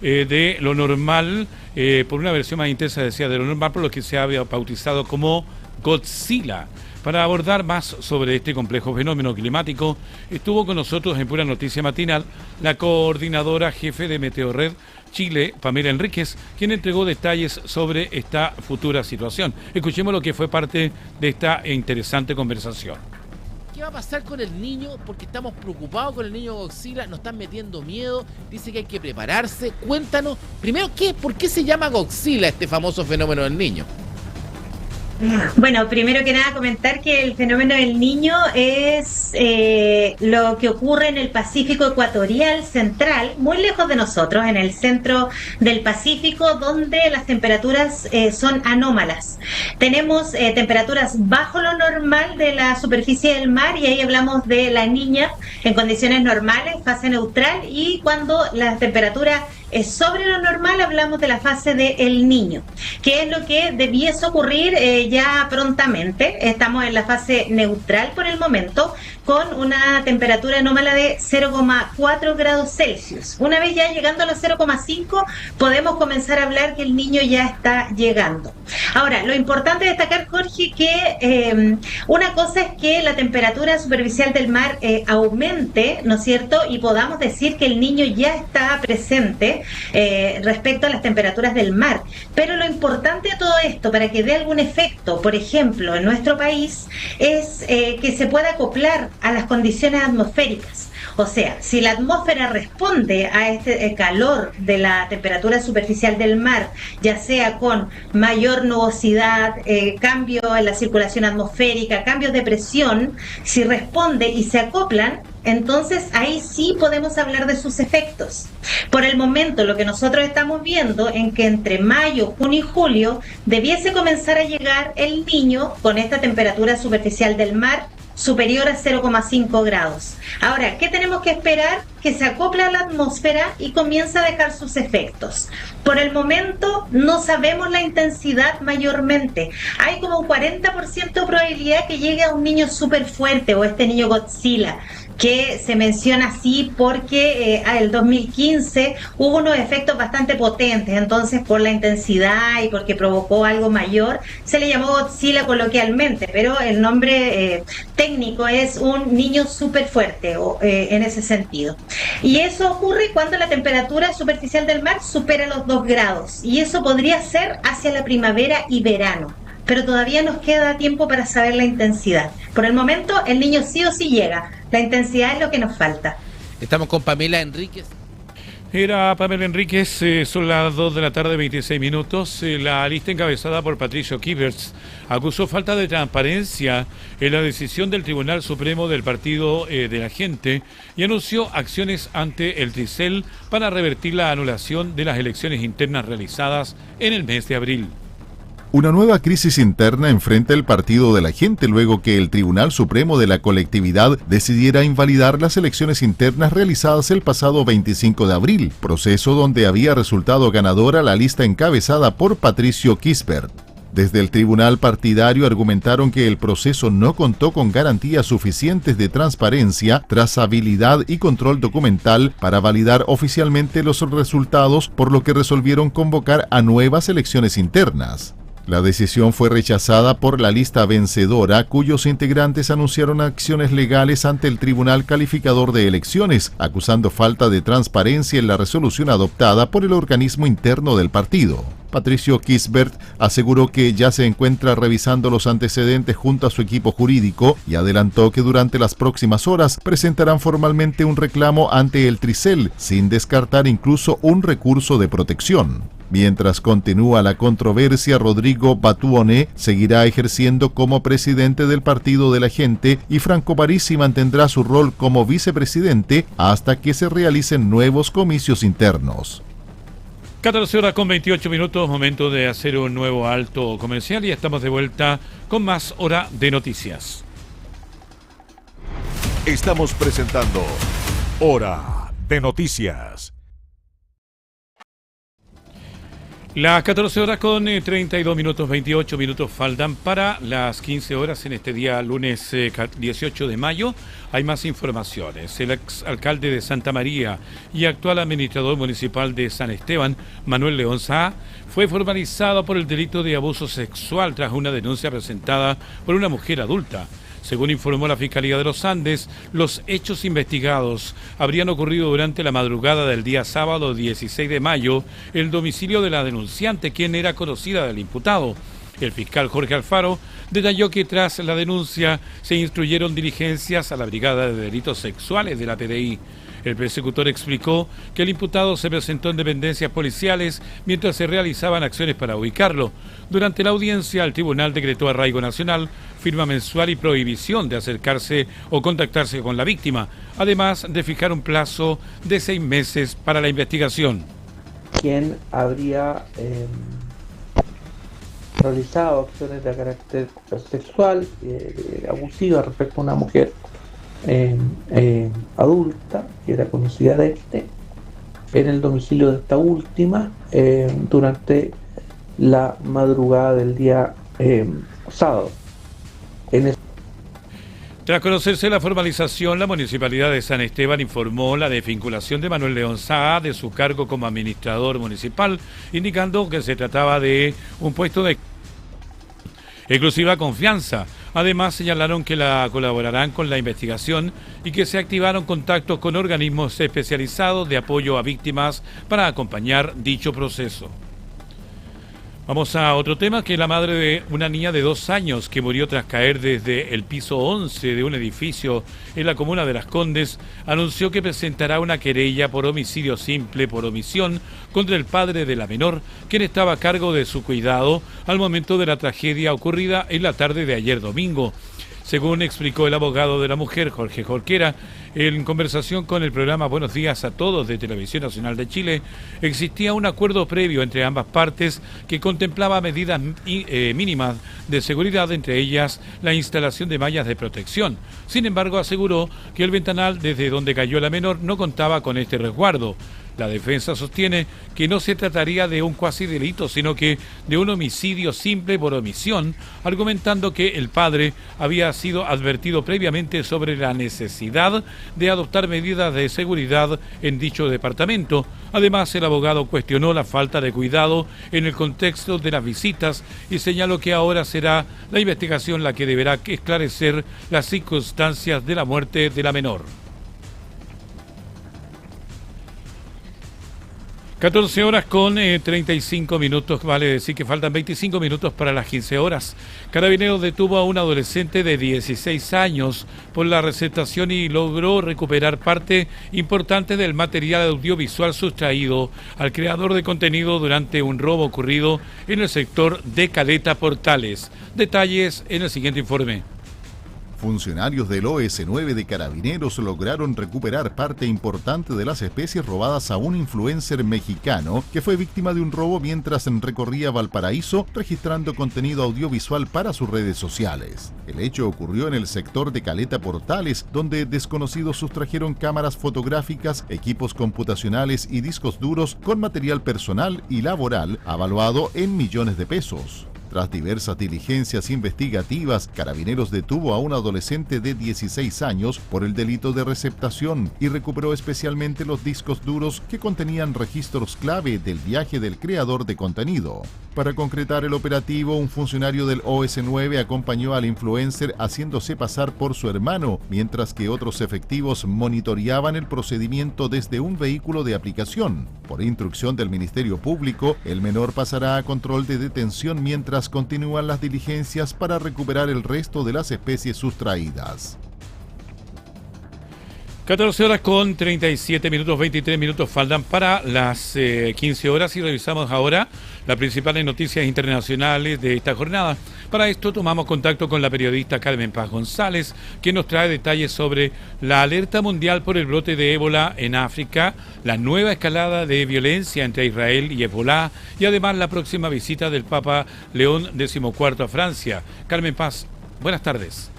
de lo normal, por una versión más intensa, decía, de lo normal, por lo que se ha bautizado como Godzilla, Para abordar más sobre este complejo fenómeno climático, estuvo con nosotros en Pura Noticia Matinal la coordinadora jefe de Meteorred Chile, Pamela Enríquez, quien entregó detalles sobre esta futura situación. Escuchemos lo que fue parte de esta interesante conversación. ¿Qué va a pasar con el niño? Porque estamos preocupados con el niño Godzilla, nos están metiendo miedo, dice que hay que prepararse. Cuéntanos, primero, ¿por qué se llama Godzilla este famoso fenómeno del niño? Bueno, primero que nada comentar que el fenómeno del niño es lo que ocurre en el Pacífico ecuatorial central, muy lejos de nosotros, en el centro del Pacífico, donde las temperaturas son anómalas. Tenemos temperaturas bajo lo normal de la superficie del mar, y ahí hablamos de la Niña en condiciones normales, fase neutral, y cuando la temperatura es sobre lo normal hablamos de la fase de El Niño, que es lo que debiese ocurrir ya prontamente. Estamos en la fase neutral por el momento, con una temperatura anómala de 0,4 grados Celsius. Una vez ya llegando a los 0,5 podemos comenzar a hablar que el niño ya está llegando. Ahora, lo importante de destacar, Jorge, que una cosa es que la temperatura superficial del mar aumente, ¿no es cierto? Y podamos decir que el niño ya está presente respecto a las temperaturas del mar. Pero lo importante de todo esto, para que dé algún efecto, por ejemplo, en nuestro país, es que se pueda acoplar a las condiciones atmosféricas. O sea, si la atmósfera responde a este calor de la temperatura superficial del mar, ya sea con mayor nubosidad, cambio en la circulación atmosférica, cambios de presión, si responde y se acoplan, entonces ahí sí podemos hablar de sus efectos. Por el momento, lo que nosotros estamos viendo es que entre mayo, junio y julio debiese comenzar a llegar el niño con esta temperatura superficial del mar superior a 0,5 grados. Ahora, ¿qué tenemos que esperar? Que se acopla a la atmósfera y comienza a dejar sus efectos. Por el momento no sabemos la intensidad mayormente. Hay como un 40% de probabilidad que llegue a un niño súper fuerte, o este niño Godzilla, que se menciona así porque el 2015 hubo unos efectos bastante potentes, entonces por la intensidad y porque provocó algo mayor, se le llamó Godzilla coloquialmente, pero el nombre técnico es un niño súper fuerte en ese sentido. Y eso ocurre cuando la temperatura superficial del mar supera los 2 grados, y eso podría ser hacia la primavera y verano. Pero todavía nos queda tiempo para saber la intensidad. Por el momento, el niño sí o sí llega. La intensidad es lo que nos falta. Estamos con Pamela Enríquez. Era Pamela Enríquez, son las 2 de la tarde, 26 minutos. La lista encabezada por Patricio Kiverts acusó falta de transparencia en la decisión del Tribunal Supremo del Partido de la Gente y anunció acciones ante el TRICEL para revertir la anulación de las elecciones internas realizadas en el mes de abril. Una nueva crisis interna enfrenta el Partido de la Gente luego que el Tribunal Supremo de la Colectividad decidiera invalidar las elecciones internas realizadas el pasado 25 de abril, proceso donde había resultado ganadora la lista encabezada por Patricio Kiesbert. Desde el tribunal partidario argumentaron que el proceso no contó con garantías suficientes de transparencia, trazabilidad y control documental para validar oficialmente los resultados, por lo que resolvieron convocar a nuevas elecciones internas. La decisión fue rechazada por la lista vencedora, cuyos integrantes anunciaron acciones legales ante el Tribunal Calificador de Elecciones, acusando falta de transparencia en la resolución adoptada por el organismo interno del partido. Patricio Kiesbert aseguró que ya se encuentra revisando los antecedentes junto a su equipo jurídico y adelantó que durante las próximas horas presentarán formalmente un reclamo ante el TRICEL, sin descartar incluso un recurso de protección. Mientras continúa la controversia, Rodrigo Batuoné seguirá ejerciendo como presidente del Partido de la Gente y Franco Parisi mantendrá su rol como vicepresidente hasta que se realicen nuevos comicios internos. 14 horas con 28 minutos, momento de hacer un nuevo alto comercial y estamos de vuelta con más Hora de Noticias. Estamos presentando Hora de Noticias. Las 14 horas con 32 minutos, 28 minutos faltan para las 15 horas en este día lunes 18 de mayo. Hay más informaciones. El exalcalde de Santa María y actual administrador municipal de San Esteban, Manuel León Saá, fue formalizado por el delito de abuso sexual tras una denuncia presentada por una mujer adulta. Según informó la Fiscalía de los Andes, los hechos investigados habrían ocurrido durante la madrugada del día sábado 16 de mayo en el domicilio de la denunciante, quien era conocida del imputado. El fiscal Jorge Alfaro detalló que tras la denuncia se instruyeron diligencias a la Brigada de Delitos Sexuales de la PDI. El persecutor explicó que el imputado se presentó en dependencias policiales mientras se realizaban acciones para ubicarlo. Durante la audiencia, el tribunal decretó arraigo nacional, firma mensual y prohibición de acercarse o contactarse con la víctima, además de fijar un plazo de 6 meses para la investigación. ¿Quién habría realizado acciones de carácter sexual, abusiva respecto a una mujer adulta, que era conocida de en el domicilio de esta última durante la madrugada del día sábado. Tras conocerse la formalización, la Municipalidad de San Esteban informó la desvinculación de Manuel León Saá de su cargo como administrador municipal, indicando que se trataba de un puesto de exclusiva confianza. Además, señalaron que colaborarán con la investigación y que se activaron contactos con organismos especializados de apoyo a víctimas para acompañar dicho proceso. Vamos a otro tema, que la madre de una niña de 2 años que murió tras caer desde el piso 11 de un edificio en la comuna de Las Condes anunció que presentará una querella por homicidio simple por omisión contra el padre de la menor, quien estaba a cargo de su cuidado al momento de la tragedia ocurrida en la tarde de ayer domingo. Según explicó el abogado de la mujer, Jorge Jorquera, en conversación con el programa Buenos Días a Todos de Televisión Nacional de Chile, existía un acuerdo previo entre ambas partes que contemplaba medidas mínimas de seguridad, entre ellas la instalación de mallas de protección. Sin embargo, aseguró que el ventanal desde donde cayó la menor no contaba con este resguardo. La defensa sostiene que no se trataría de un cuasi delito, sino que de un homicidio simple por omisión, argumentando que el padre había sido advertido previamente sobre la necesidad de adoptar medidas de seguridad en dicho departamento. Además, el abogado cuestionó la falta de cuidado en el contexto de las visitas y señaló que ahora será la investigación la que deberá esclarecer las circunstancias de la muerte de la menor. 14 horas con 35 minutos, vale decir que faltan 25 minutos para las 15 horas. Carabineros detuvo a un adolescente de 16 años por la receptación y logró recuperar parte importante del material audiovisual sustraído al creador de contenido durante un robo ocurrido en el sector de Caleta Portales. Detalles en el siguiente informe. Funcionarios del OS9 de Carabineros lograron recuperar parte importante de las especies robadas a un influencer mexicano que fue víctima de un robo mientras recorría Valparaíso registrando contenido audiovisual para sus redes sociales. El hecho ocurrió en el sector de Caleta Portales, donde desconocidos sustrajeron cámaras fotográficas, equipos computacionales y discos duros con material personal y laboral avaluado en millones de pesos. Tras diversas diligencias investigativas, Carabineros detuvo a un adolescente de 16 años por el delito de receptación y recuperó especialmente los discos duros que contenían registros clave del viaje del creador de contenido. Para concretar el operativo, un funcionario del OS9 acompañó al influencer haciéndose pasar por su hermano, mientras que otros efectivos monitoreaban el procedimiento desde un vehículo de aplicación. Por instrucción del Ministerio Público, el menor pasará a control de detención mientras continúan las diligencias para recuperar el resto de las especies sustraídas. 14 horas con 37 minutos, 23 minutos faltan para las 15 horas y revisamos ahora las principales noticias internacionales de esta jornada. Para esto tomamos contacto con la periodista Carmen Paz González, que nos trae detalles sobre la alerta mundial por el brote de ébola en África, la nueva escalada de violencia entre Israel y Hezbolá y además la próxima visita del Papa León XIV a Francia. Carmen Paz, buenas tardes.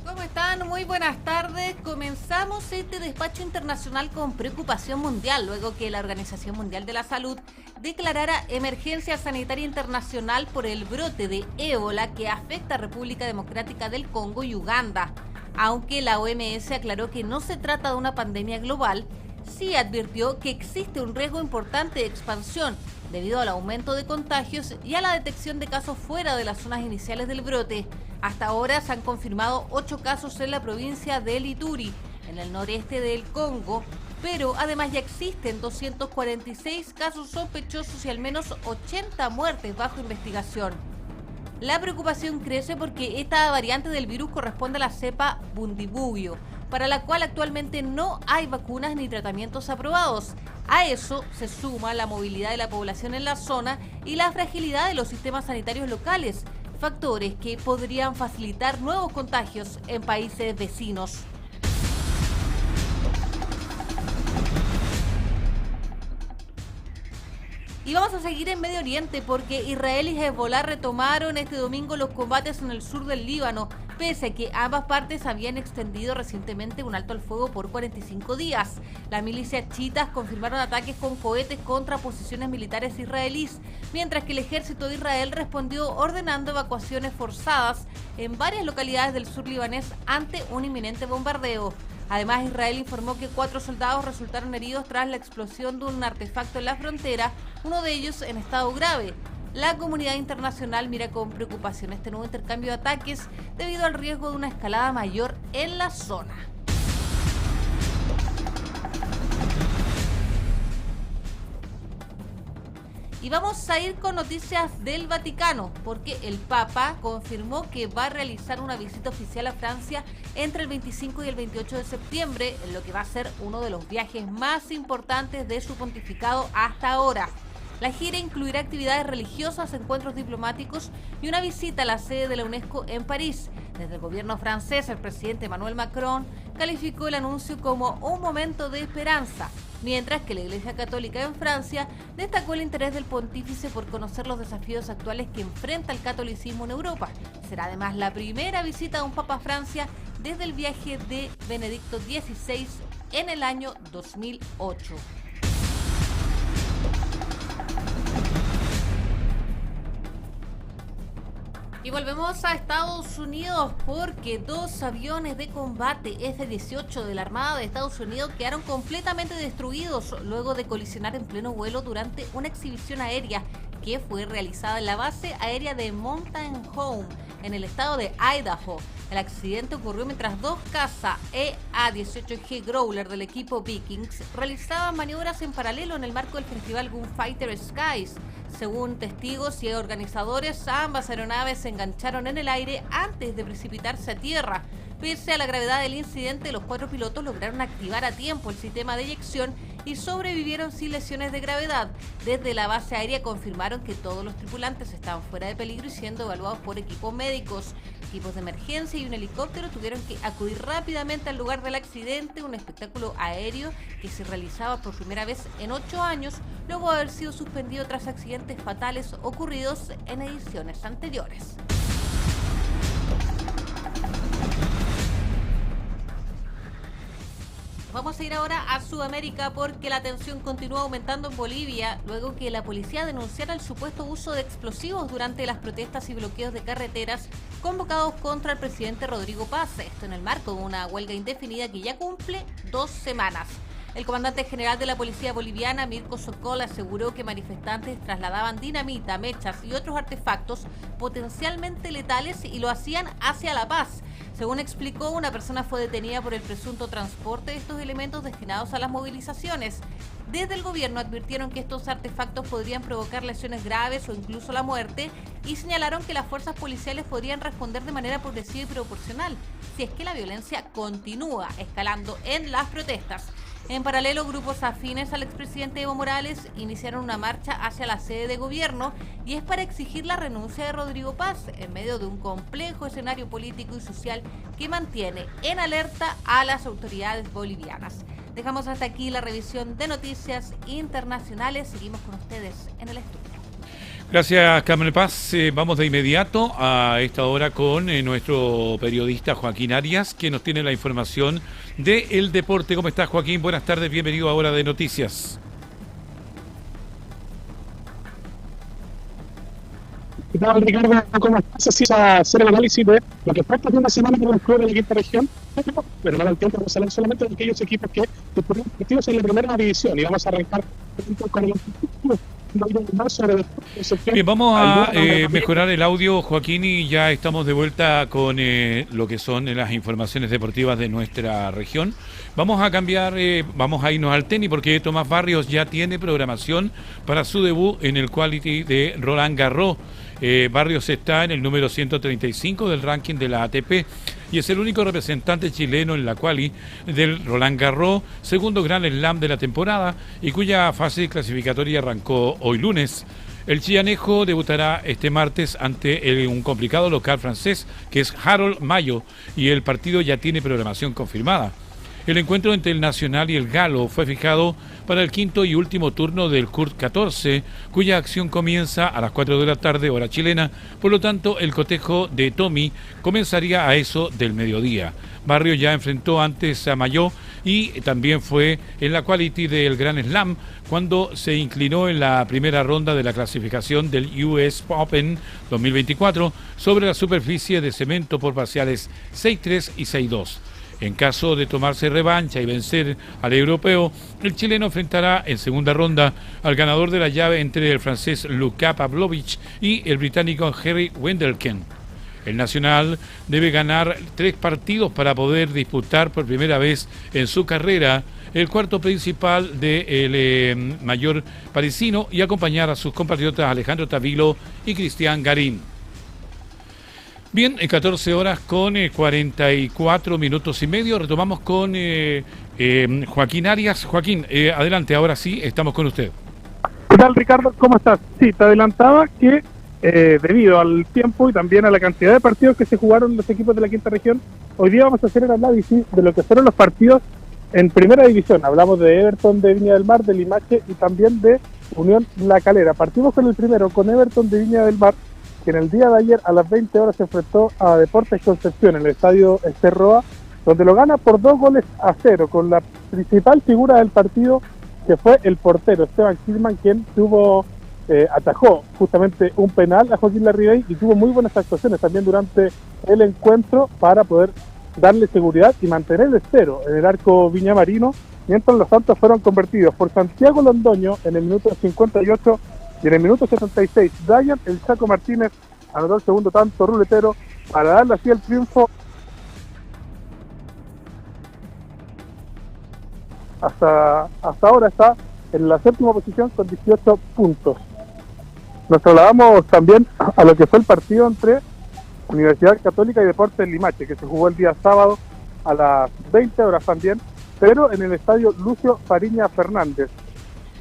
¿Cómo están? Muy buenas tardes. Comenzamos este despacho internacional con preocupación mundial, luego que la Organización Mundial de la Salud declarara emergencia sanitaria internacional por el brote de ébola que afecta a República Democrática del Congo y Uganda. Aunque la OMS aclaró que no se trata de una pandemia global, sí advirtió que existe un riesgo importante de expansión debido al aumento de contagios y a la detección de casos fuera de las zonas iniciales del brote. Hasta ahora se han confirmado 8 casos en la provincia de Ituri, en el noreste del Congo, pero además ya existen 246 casos sospechosos y al menos 80 muertes bajo investigación. La preocupación crece porque esta variante del virus corresponde a la cepa Bundibugyo, para la cual actualmente no hay vacunas ni tratamientos aprobados. A eso se suma la movilidad de la población en la zona y la fragilidad de los sistemas sanitarios locales, factores que podrían facilitar nuevos contagios en países vecinos. Y vamos a seguir en Medio Oriente porque Israel y Hezbollah retomaron este domingo los combates en el sur del Líbano, pese a que ambas partes habían extendido recientemente un alto al fuego por 45 días. Las milicias chiitas confirmaron ataques con cohetes contra posiciones militares israelíes, mientras que el ejército de Israel respondió ordenando evacuaciones forzadas en varias localidades del sur libanés ante un inminente bombardeo. Además, Israel informó que 4 soldados resultaron heridos tras la explosión de un artefacto en la frontera, uno de ellos en estado grave. La comunidad internacional mira con preocupación este nuevo intercambio de ataques debido al riesgo de una escalada mayor en la zona. Y vamos a ir con noticias del Vaticano, porque el Papa confirmó que va a realizar una visita oficial a Francia entre el 25 y el 28 de septiembre, en lo que va a ser uno de los viajes más importantes de su pontificado hasta ahora. La gira incluirá actividades religiosas, encuentros diplomáticos y una visita a la sede de la UNESCO en París. Desde el gobierno francés, el presidente Emmanuel Macron calificó el anuncio como un momento de esperanza, mientras que la Iglesia Católica en Francia destacó el interés del pontífice por conocer los desafíos actuales que enfrenta el catolicismo en Europa. Será además la primera visita de un Papa a Francia desde el viaje de Benedicto XVI en el año 2008. Y volvemos a Estados Unidos porque 2 aviones de combate F-18 de la Armada de Estados Unidos quedaron completamente destruidos luego de colisionar en pleno vuelo durante una exhibición aérea que fue realizada en la base aérea de Mountain Home en el estado de Idaho. El accidente ocurrió mientras 2 cazas EA-18G Growler del equipo Vikings realizaban maniobras en paralelo en el marco del festival Gunfighter Skies. Según testigos y organizadores, ambas aeronaves se engancharon en el aire antes de precipitarse a tierra. Pese a la gravedad del incidente, los 4 pilotos lograron activar a tiempo el sistema de eyección y sobrevivieron sin lesiones de gravedad. Desde la base aérea confirmaron que todos los tripulantes estaban fuera de peligro y siendo evaluados por equipos médicos. Equipos de emergencia y un helicóptero tuvieron que acudir rápidamente al lugar del accidente, un espectáculo aéreo que se realizaba por primera vez en 8 años, luego de haber sido suspendido tras accidentes fatales ocurridos en ediciones anteriores. Vamos a ir ahora a Sudamérica porque la tensión continúa aumentando en Bolivia luego que la policía denunciara el supuesto uso de explosivos durante las protestas y bloqueos de carreteras convocados contra el presidente Rodrigo Paz, esto en el marco de una huelga indefinida que ya cumple 2 semanas. El comandante general de la policía boliviana, Mirko Sokol, aseguró que manifestantes trasladaban dinamita, mechas y otros artefactos potencialmente letales y lo hacían hacia La Paz. Según explicó, una persona fue detenida por el presunto transporte de estos elementos destinados a las movilizaciones. Desde el gobierno advirtieron que estos artefactos podrían provocar lesiones graves o incluso la muerte y señalaron que las fuerzas policiales podrían responder de manera progresiva y proporcional si es que la violencia continúa escalando en las protestas. En paralelo, grupos afines al expresidente Evo Morales iniciaron una marcha hacia la sede de gobierno y es para exigir la renuncia de Rodrigo Paz en medio de un complejo escenario político y social que mantiene en alerta a las autoridades bolivianas. Dejamos hasta aquí la revisión de noticias internacionales. Seguimos con ustedes en el estudio. Gracias, Carmen Paz. Vamos de inmediato a esta hora con nuestro periodista Joaquín Arias, que nos tiene la información del deporte. ¿Cómo estás, Joaquín? Buenas tardes, bienvenido a Hora de Noticias. ¿Qué tal, Ricardo? ¿Cómo estás? Así a hacer el análisis de lo que fue esta última semana con el club de la quinta región, pero no el tiempo de hablar solamente de aquellos equipos que disputaron partidos en la primera división, y vamos a arrancar con el Bien, vamos a mejorar el audio, Joaquín, y ya estamos de vuelta con lo que son las informaciones deportivas de nuestra región. Vamos a cambiar, vamos a irnos al tenis porque Tomás Barrios ya tiene programación para su debut en el Quality de Roland Garros. Barrios está en el número 135 del ranking de la ATP y es el único representante chileno en la quali del Roland Garros, segundo Grand Slam de la temporada y cuya fase clasificatoria arrancó hoy lunes. El chillanejo debutará este martes ante un complicado local francés que es Harold Mayo y el partido ya tiene programación confirmada. El encuentro entre el Nacional y el Galo fue fijado para el quinto y último turno del CURT 14, cuya acción comienza a las 4 de la tarde, hora chilena. Por lo tanto, el cotejo de Tommy comenzaría a eso del mediodía. Barrio ya enfrentó antes a Mayó y también fue en la quality del Grand Slam cuando se inclinó en la primera ronda de la clasificación del US Open 2024 sobre la superficie de cemento por parciales 6-3 y 6-2. En caso de tomarse revancha y vencer al europeo, el chileno enfrentará en segunda ronda al ganador de la llave entre el francés Luka Pavlovich y el británico Harry Wendelken. El Nacional debe ganar 3 partidos para poder disputar por primera vez en su carrera el cuarto principal del mayor parisino y acompañar a sus compatriotas Alejandro Tavilo y Cristian Garín. Bien, 14 horas con 44 minutos y medio. Retomamos con Joaquín Arias. Joaquín, adelante, ahora sí, estamos con usted. ¿Qué tal, Ricardo? ¿Cómo estás? Sí, te adelantaba que debido al tiempo y también a la cantidad de partidos que se jugaron los equipos de la quinta región, hoy día vamos a hacer el análisis de lo que fueron los partidos en primera división. Hablamos de Everton de Viña del Mar, de Limache y también de Unión La Calera. Partimos con el primero, con Everton de Viña del Mar, que en el día de ayer a las 20 horas se enfrentó a Deportes Concepción en el estadio Esterroa, donde lo gana por 2-0, con la principal figura del partido, que fue el portero Esteban Kilman, quien atajó justamente un penal a Joaquín Larribey y tuvo muy buenas actuaciones también durante el encuentro para poder darle seguridad y mantener el 0 en el arco viñamarino, mientras los tantos fueron convertidos por Santiago Londoño en el minuto 58 y en el minuto 76, Brian El Chaco Martínez anotó el segundo tanto ruletero para darle así el triunfo. Hasta ahora está en la séptima posición con 18 puntos. Nos trasladamos también a lo que fue el partido entre Universidad Católica y Deportes Limache, que se jugó el día sábado a las 20 horas también, pero en el estadio Lucio Fariña Fernández.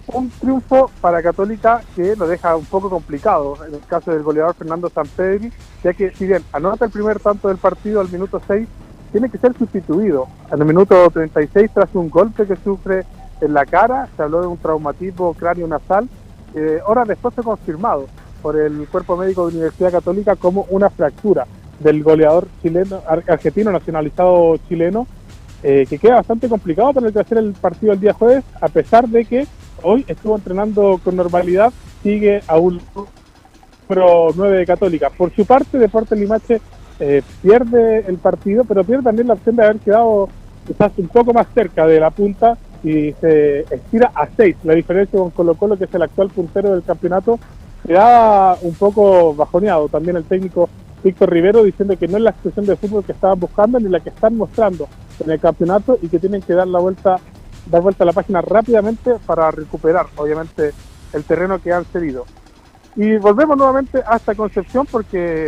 Un triunfo para Católica que lo deja un poco complicado en el caso del goleador Fernando Sampedri, ya que si bien anota el primer tanto del partido al minuto 6, tiene que ser sustituido en el minuto 36 tras un golpe que sufre en la cara. Se habló de un traumatismo cráneo-nasal, horas después fue confirmado por el cuerpo médico de Universidad Católica como una fractura del goleador chileno, argentino nacionalizado chileno, que queda bastante complicado para el que hacer el partido el día jueves, a pesar de que hoy estuvo entrenando con normalidad, sigue a un número 9 de Católica. Por su parte, Deportes Limache pierde el partido, pero pierde también la opción de haber quedado quizás un poco más cerca de la punta y se estira a 6. La diferencia con Colo-Colo, que es el actual puntero del campeonato, quedaba un poco bajoneado. También el técnico Víctor Rivero diciendo que no es la expresión de fútbol que estaban buscando ni la que están mostrando en el campeonato y que tienen que dar vuelta a la página rápidamente para recuperar, obviamente, el terreno que han cedido. Y volvemos nuevamente hasta Concepción,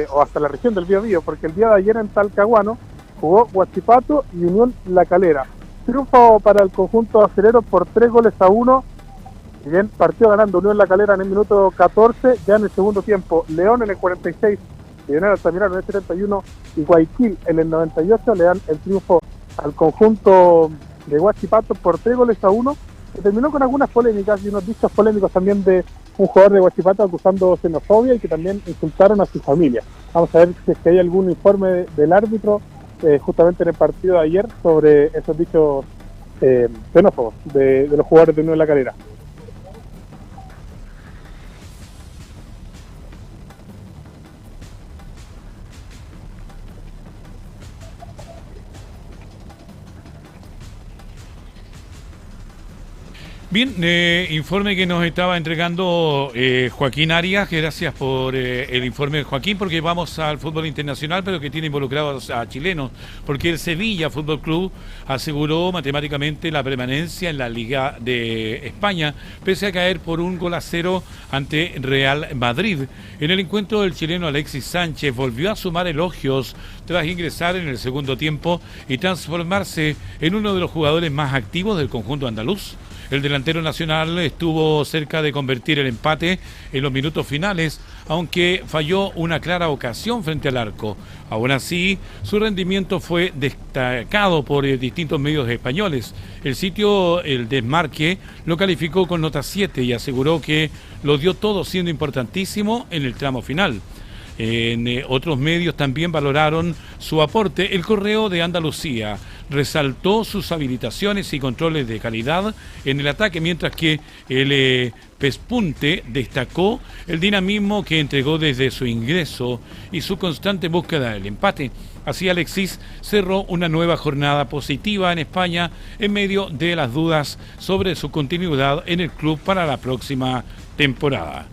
o hasta la región del Biobío, porque el día de ayer en Talcahuano jugó Huachipato y Unión La Calera. Triunfo para el conjunto acelero por 3-1. Y bien, partió ganando Unión La Calera en el minuto 14, ya en el segundo tiempo León en el 46, Lionel Altamirano en el 71 y Guayaquil en el 98 le dan el triunfo al conjunto de Huachipato por 3-1, que terminó con algunas polémicas y unos dichos polémicos también de un jugador de Huachipato acusando xenofobia y que también insultaron a su familia. Vamos a ver si es que hay algún informe del árbitro justamente en el partido de ayer sobre esos dichos xenófobos de los jugadores de Unión La Calera. Bien, informe que nos estaba entregando Joaquín Arias. Gracias por el informe de Joaquín, porque vamos al fútbol internacional, pero que tiene involucrados a chilenos, porque el Sevilla Fútbol Club aseguró matemáticamente la permanencia en la Liga de España, pese a caer por 1-0 ante Real Madrid. En el encuentro, el chileno Alexis Sánchez volvió a sumar elogios tras ingresar en el segundo tiempo y transformarse en uno de los jugadores más activos del conjunto andaluz. El delantero nacional estuvo cerca de convertir el empate en los minutos finales, aunque falló una clara ocasión frente al arco. Aún así, su rendimiento fue destacado por distintos medios españoles. El sitio El Desmarque lo calificó con nota 7 y aseguró que lo dio todo, siendo importantísimo en el tramo final. En otros medios también valoraron su aporte. El Correo de Andalucía resaltó sus habilitaciones y controles de calidad en el ataque, mientras que el Pespunte destacó el dinamismo que entregó desde su ingreso y su constante búsqueda del empate. Así, Alexis cerró una nueva jornada positiva en España en medio de las dudas sobre su continuidad en el club para la próxima temporada.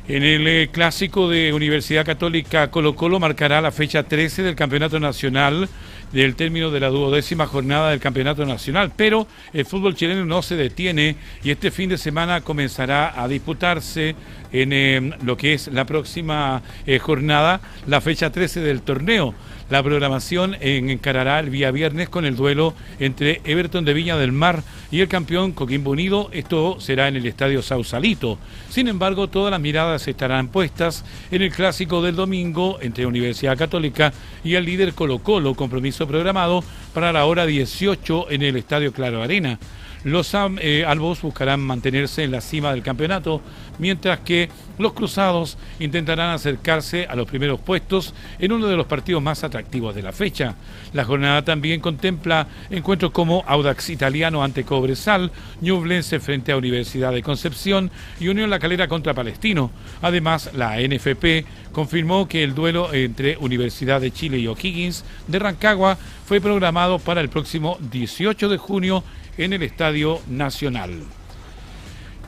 En el clásico de Universidad Católica, Colo-Colo marcará la fecha 13 del Campeonato Nacional, del término de la 12ª jornada del Campeonato Nacional, pero el fútbol chileno no se detiene y este fin de semana comenzará a disputarse en lo que es la próxima jornada, la fecha 13 del torneo. La programación encarará el día viernes con el duelo entre Everton de Viña del Mar y el campeón Coquimbo Unido. Esto será en el Estadio Sausalito. Sin embargo, todas las miradas estarán puestas en el clásico del domingo entre Universidad Católica y el líder Colo-Colo, compromiso programado para la hora 18 en el Estadio Claro Arena. Los albos buscarán mantenerse en la cima del campeonato, mientras que los cruzados intentarán acercarse a los primeros puestos en uno de los partidos más atractivos de la fecha. La jornada también contempla encuentros como Audax Italiano ante Cobresal, Ñublense frente a Universidad de Concepción y Unión La Calera contra Palestino. Además, la NFP confirmó que el duelo entre Universidad de Chile y O'Higgins de Rancagua fue programado para el próximo 18 de junio en el Estadio Nacional.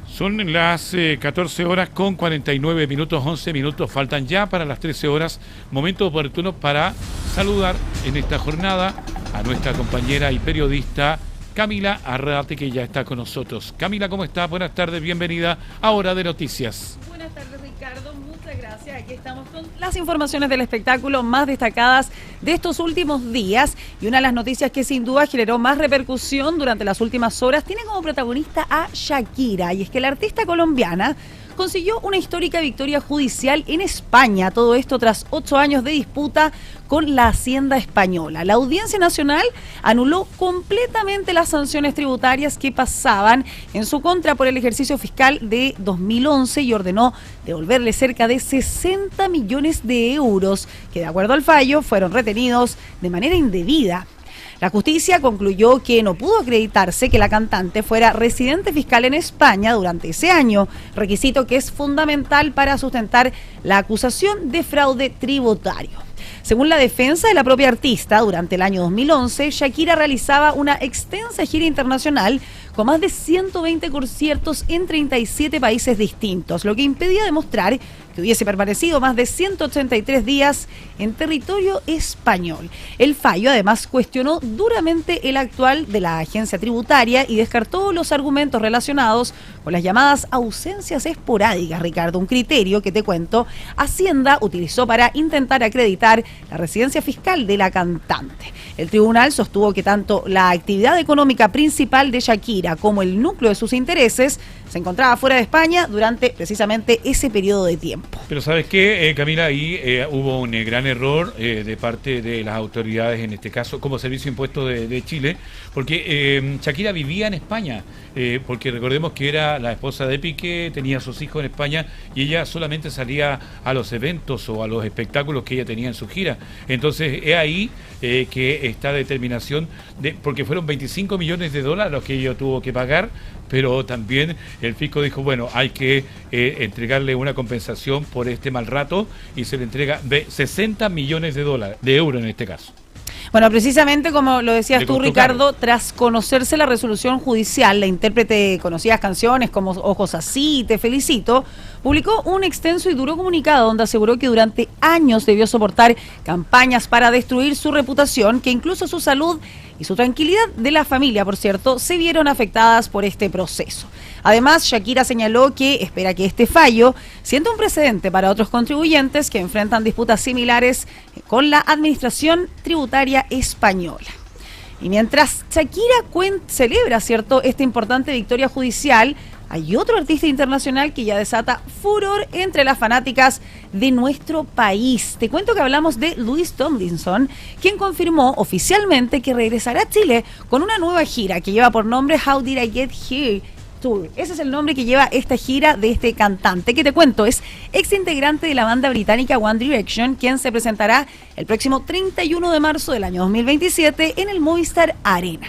Son las 14 horas con 49 minutos, 11 minutos faltan ya para las 13 horas, momento oportuno para saludar en esta jornada a nuestra compañera y periodista Camila Arrate, que ya está con nosotros. Camila, ¿cómo estás? Buenas tardes, bienvenida a Hora de Noticias. Buenas tardes, Ricardo, muchas gracias. Aquí estamos con las informaciones del espectáculo más destacadas de estos últimos días, y una de las noticias que sin duda generó más repercusión durante las últimas horas tiene como protagonista a Shakira, y es que la artista colombiana consiguió una histórica victoria judicial en España, todo esto tras 8 años de disputa con la Hacienda española. La Audiencia Nacional anuló completamente las sanciones tributarias que pasaban en su contra por el ejercicio fiscal de 2011 y ordenó devolverle cerca de 60 millones de euros, que de acuerdo al fallo fueron retenidos de manera indebida. La justicia concluyó que no pudo acreditarse que la cantante fuera residente fiscal en España durante ese año, requisito que es fundamental para sustentar la acusación de fraude tributario. Según la defensa de la propia artista, durante el año 2011, Shakira realizaba una extensa gira internacional con más de 120 conciertos en 37 países distintos, lo que impedía demostrar que hubiese permanecido más de 183 días en territorio español. El fallo además cuestionó duramente el actual de la agencia tributaria y descartó los argumentos relacionados con las llamadas ausencias esporádicas, Ricardo, un criterio que, te cuento, Hacienda utilizó para intentar acreditar la residencia fiscal de la cantante. El tribunal sostuvo que tanto la actividad económica principal de Shakira como el núcleo de sus intereses se encontraba fuera de España durante precisamente ese periodo de tiempo. Pero ¿sabes qué, Camila? Ahí hubo un gran error de parte de las autoridades, en este caso, como Servicio de Impuestos de Chile, porque Shakira vivía en España, porque recordemos que era la esposa de Piqué, tenía a sus hijos en España y ella solamente salía a los eventos o a los espectáculos que ella tenía en su gira. Entonces es ahí que esta determinación, porque fueron 25 millones de dólares los que ella tuvo que pagar, pero también el fisco dijo, bueno, hay que entregarle una compensación por este mal rato y se le entrega de 60 millones de euros en este caso. Bueno, precisamente como lo decías tú, Ricardo, tras conocerse la resolución judicial, la intérprete de conocidas canciones como Ojos Así, Te Felicito, publicó un extenso y duro comunicado donde aseguró que durante años debió soportar campañas para destruir su reputación, que incluso su salud y su tranquilidad de la familia, por cierto, se vieron afectadas por este proceso. Además, Shakira señaló que espera que este fallo sienta un precedente para otros contribuyentes que enfrentan disputas similares con la administración tributaria española. Y mientras Shakira celebra, cierto, esta importante victoria judicial, hay otro artista internacional que ya desata furor entre las fanáticas de nuestro país. Te cuento que hablamos de Louis Tomlinson, quien confirmó oficialmente que regresará a Chile con una nueva gira que lleva por nombre How Did I Get Here Tour. Ese es el nombre que lleva esta gira de este cantante, que te cuento, es ex integrante de la banda británica One Direction, quien se presentará el próximo 31 de marzo del año 2027 en el Movistar Arena,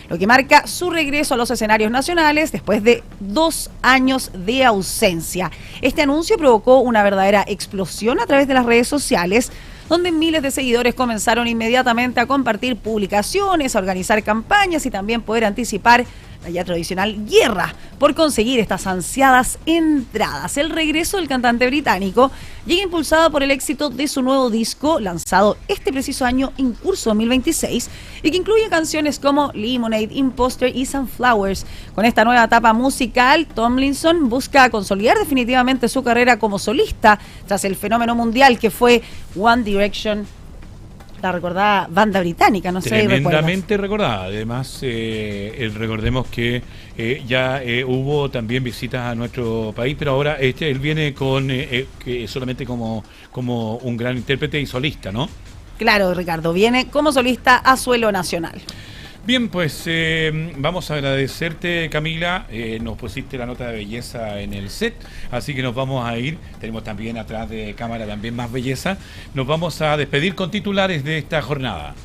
lo que marca su regreso a los escenarios nacionales después de 2 años de ausencia. Este anuncio provocó una verdadera explosión a través de las redes sociales, donde miles de seguidores comenzaron inmediatamente a compartir publicaciones, a organizar campañas y también poder anticipar la ya tradicional guerra por conseguir estas ansiadas entradas. El regreso del cantante británico llega impulsado por el éxito de su nuevo disco, lanzado este preciso año en curso 2026, y que incluye canciones como Lemonade, Imposter y Sunflowers. Con esta nueva etapa musical, Tomlinson busca consolidar definitivamente su carrera como solista tras el fenómeno mundial que fue One Direction, la recordada banda británica, no sé. Tremendamente recordada. Además, recordemos que ya hubo también visitas a nuestro país, pero ahora él viene con solamente como un gran intérprete y solista, ¿no? Claro, Ricardo, viene como solista a suelo nacional. Bien, pues vamos a agradecerte, Camila. Nos pusiste la nota de belleza en el set, así que nos vamos a ir. Tenemos también atrás de cámara también más belleza. Nos vamos a despedir con titulares de esta jornada.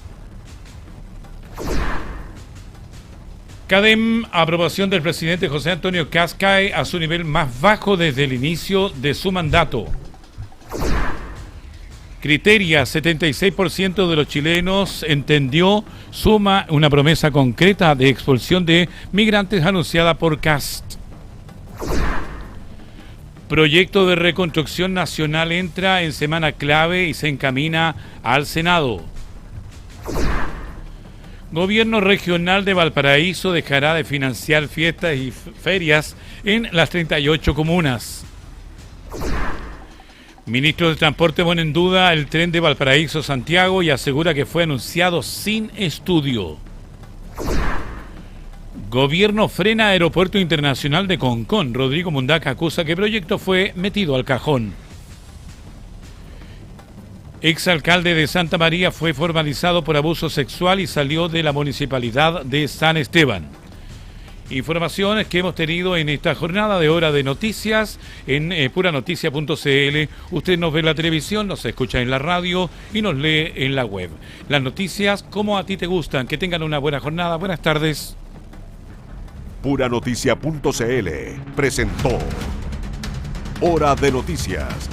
CADEM, aprobación del presidente José Antonio Kast, cae a su nivel más bajo desde el inicio de su mandato. Criteria, 76% de los chilenos entendió suma una promesa concreta de expulsión de migrantes anunciada por Kast. Proyecto de reconstrucción nacional entra en semana clave y se encamina al Senado. Gobierno regional de Valparaíso dejará de financiar fiestas y ferias en las 38 comunas. Ministro de Transporte pone en duda el tren de Valparaíso-Santiago y asegura que fue anunciado sin estudio. Gobierno frena Aeropuerto Internacional de Concón. Rodrigo Mundaca acusa que el proyecto fue metido al cajón. Exalcalde de Santa María fue formalizado por abuso sexual y salió de la municipalidad de San Esteban. Informaciones que hemos tenido en esta jornada de Hora de Noticias en puranoticia.cl. Usted nos ve en la televisión, nos escucha en la radio y nos lee en la web. Las noticias como a ti te gustan. Que tengan una buena jornada. Buenas tardes. Puranoticia.cl presentó Hora de Noticias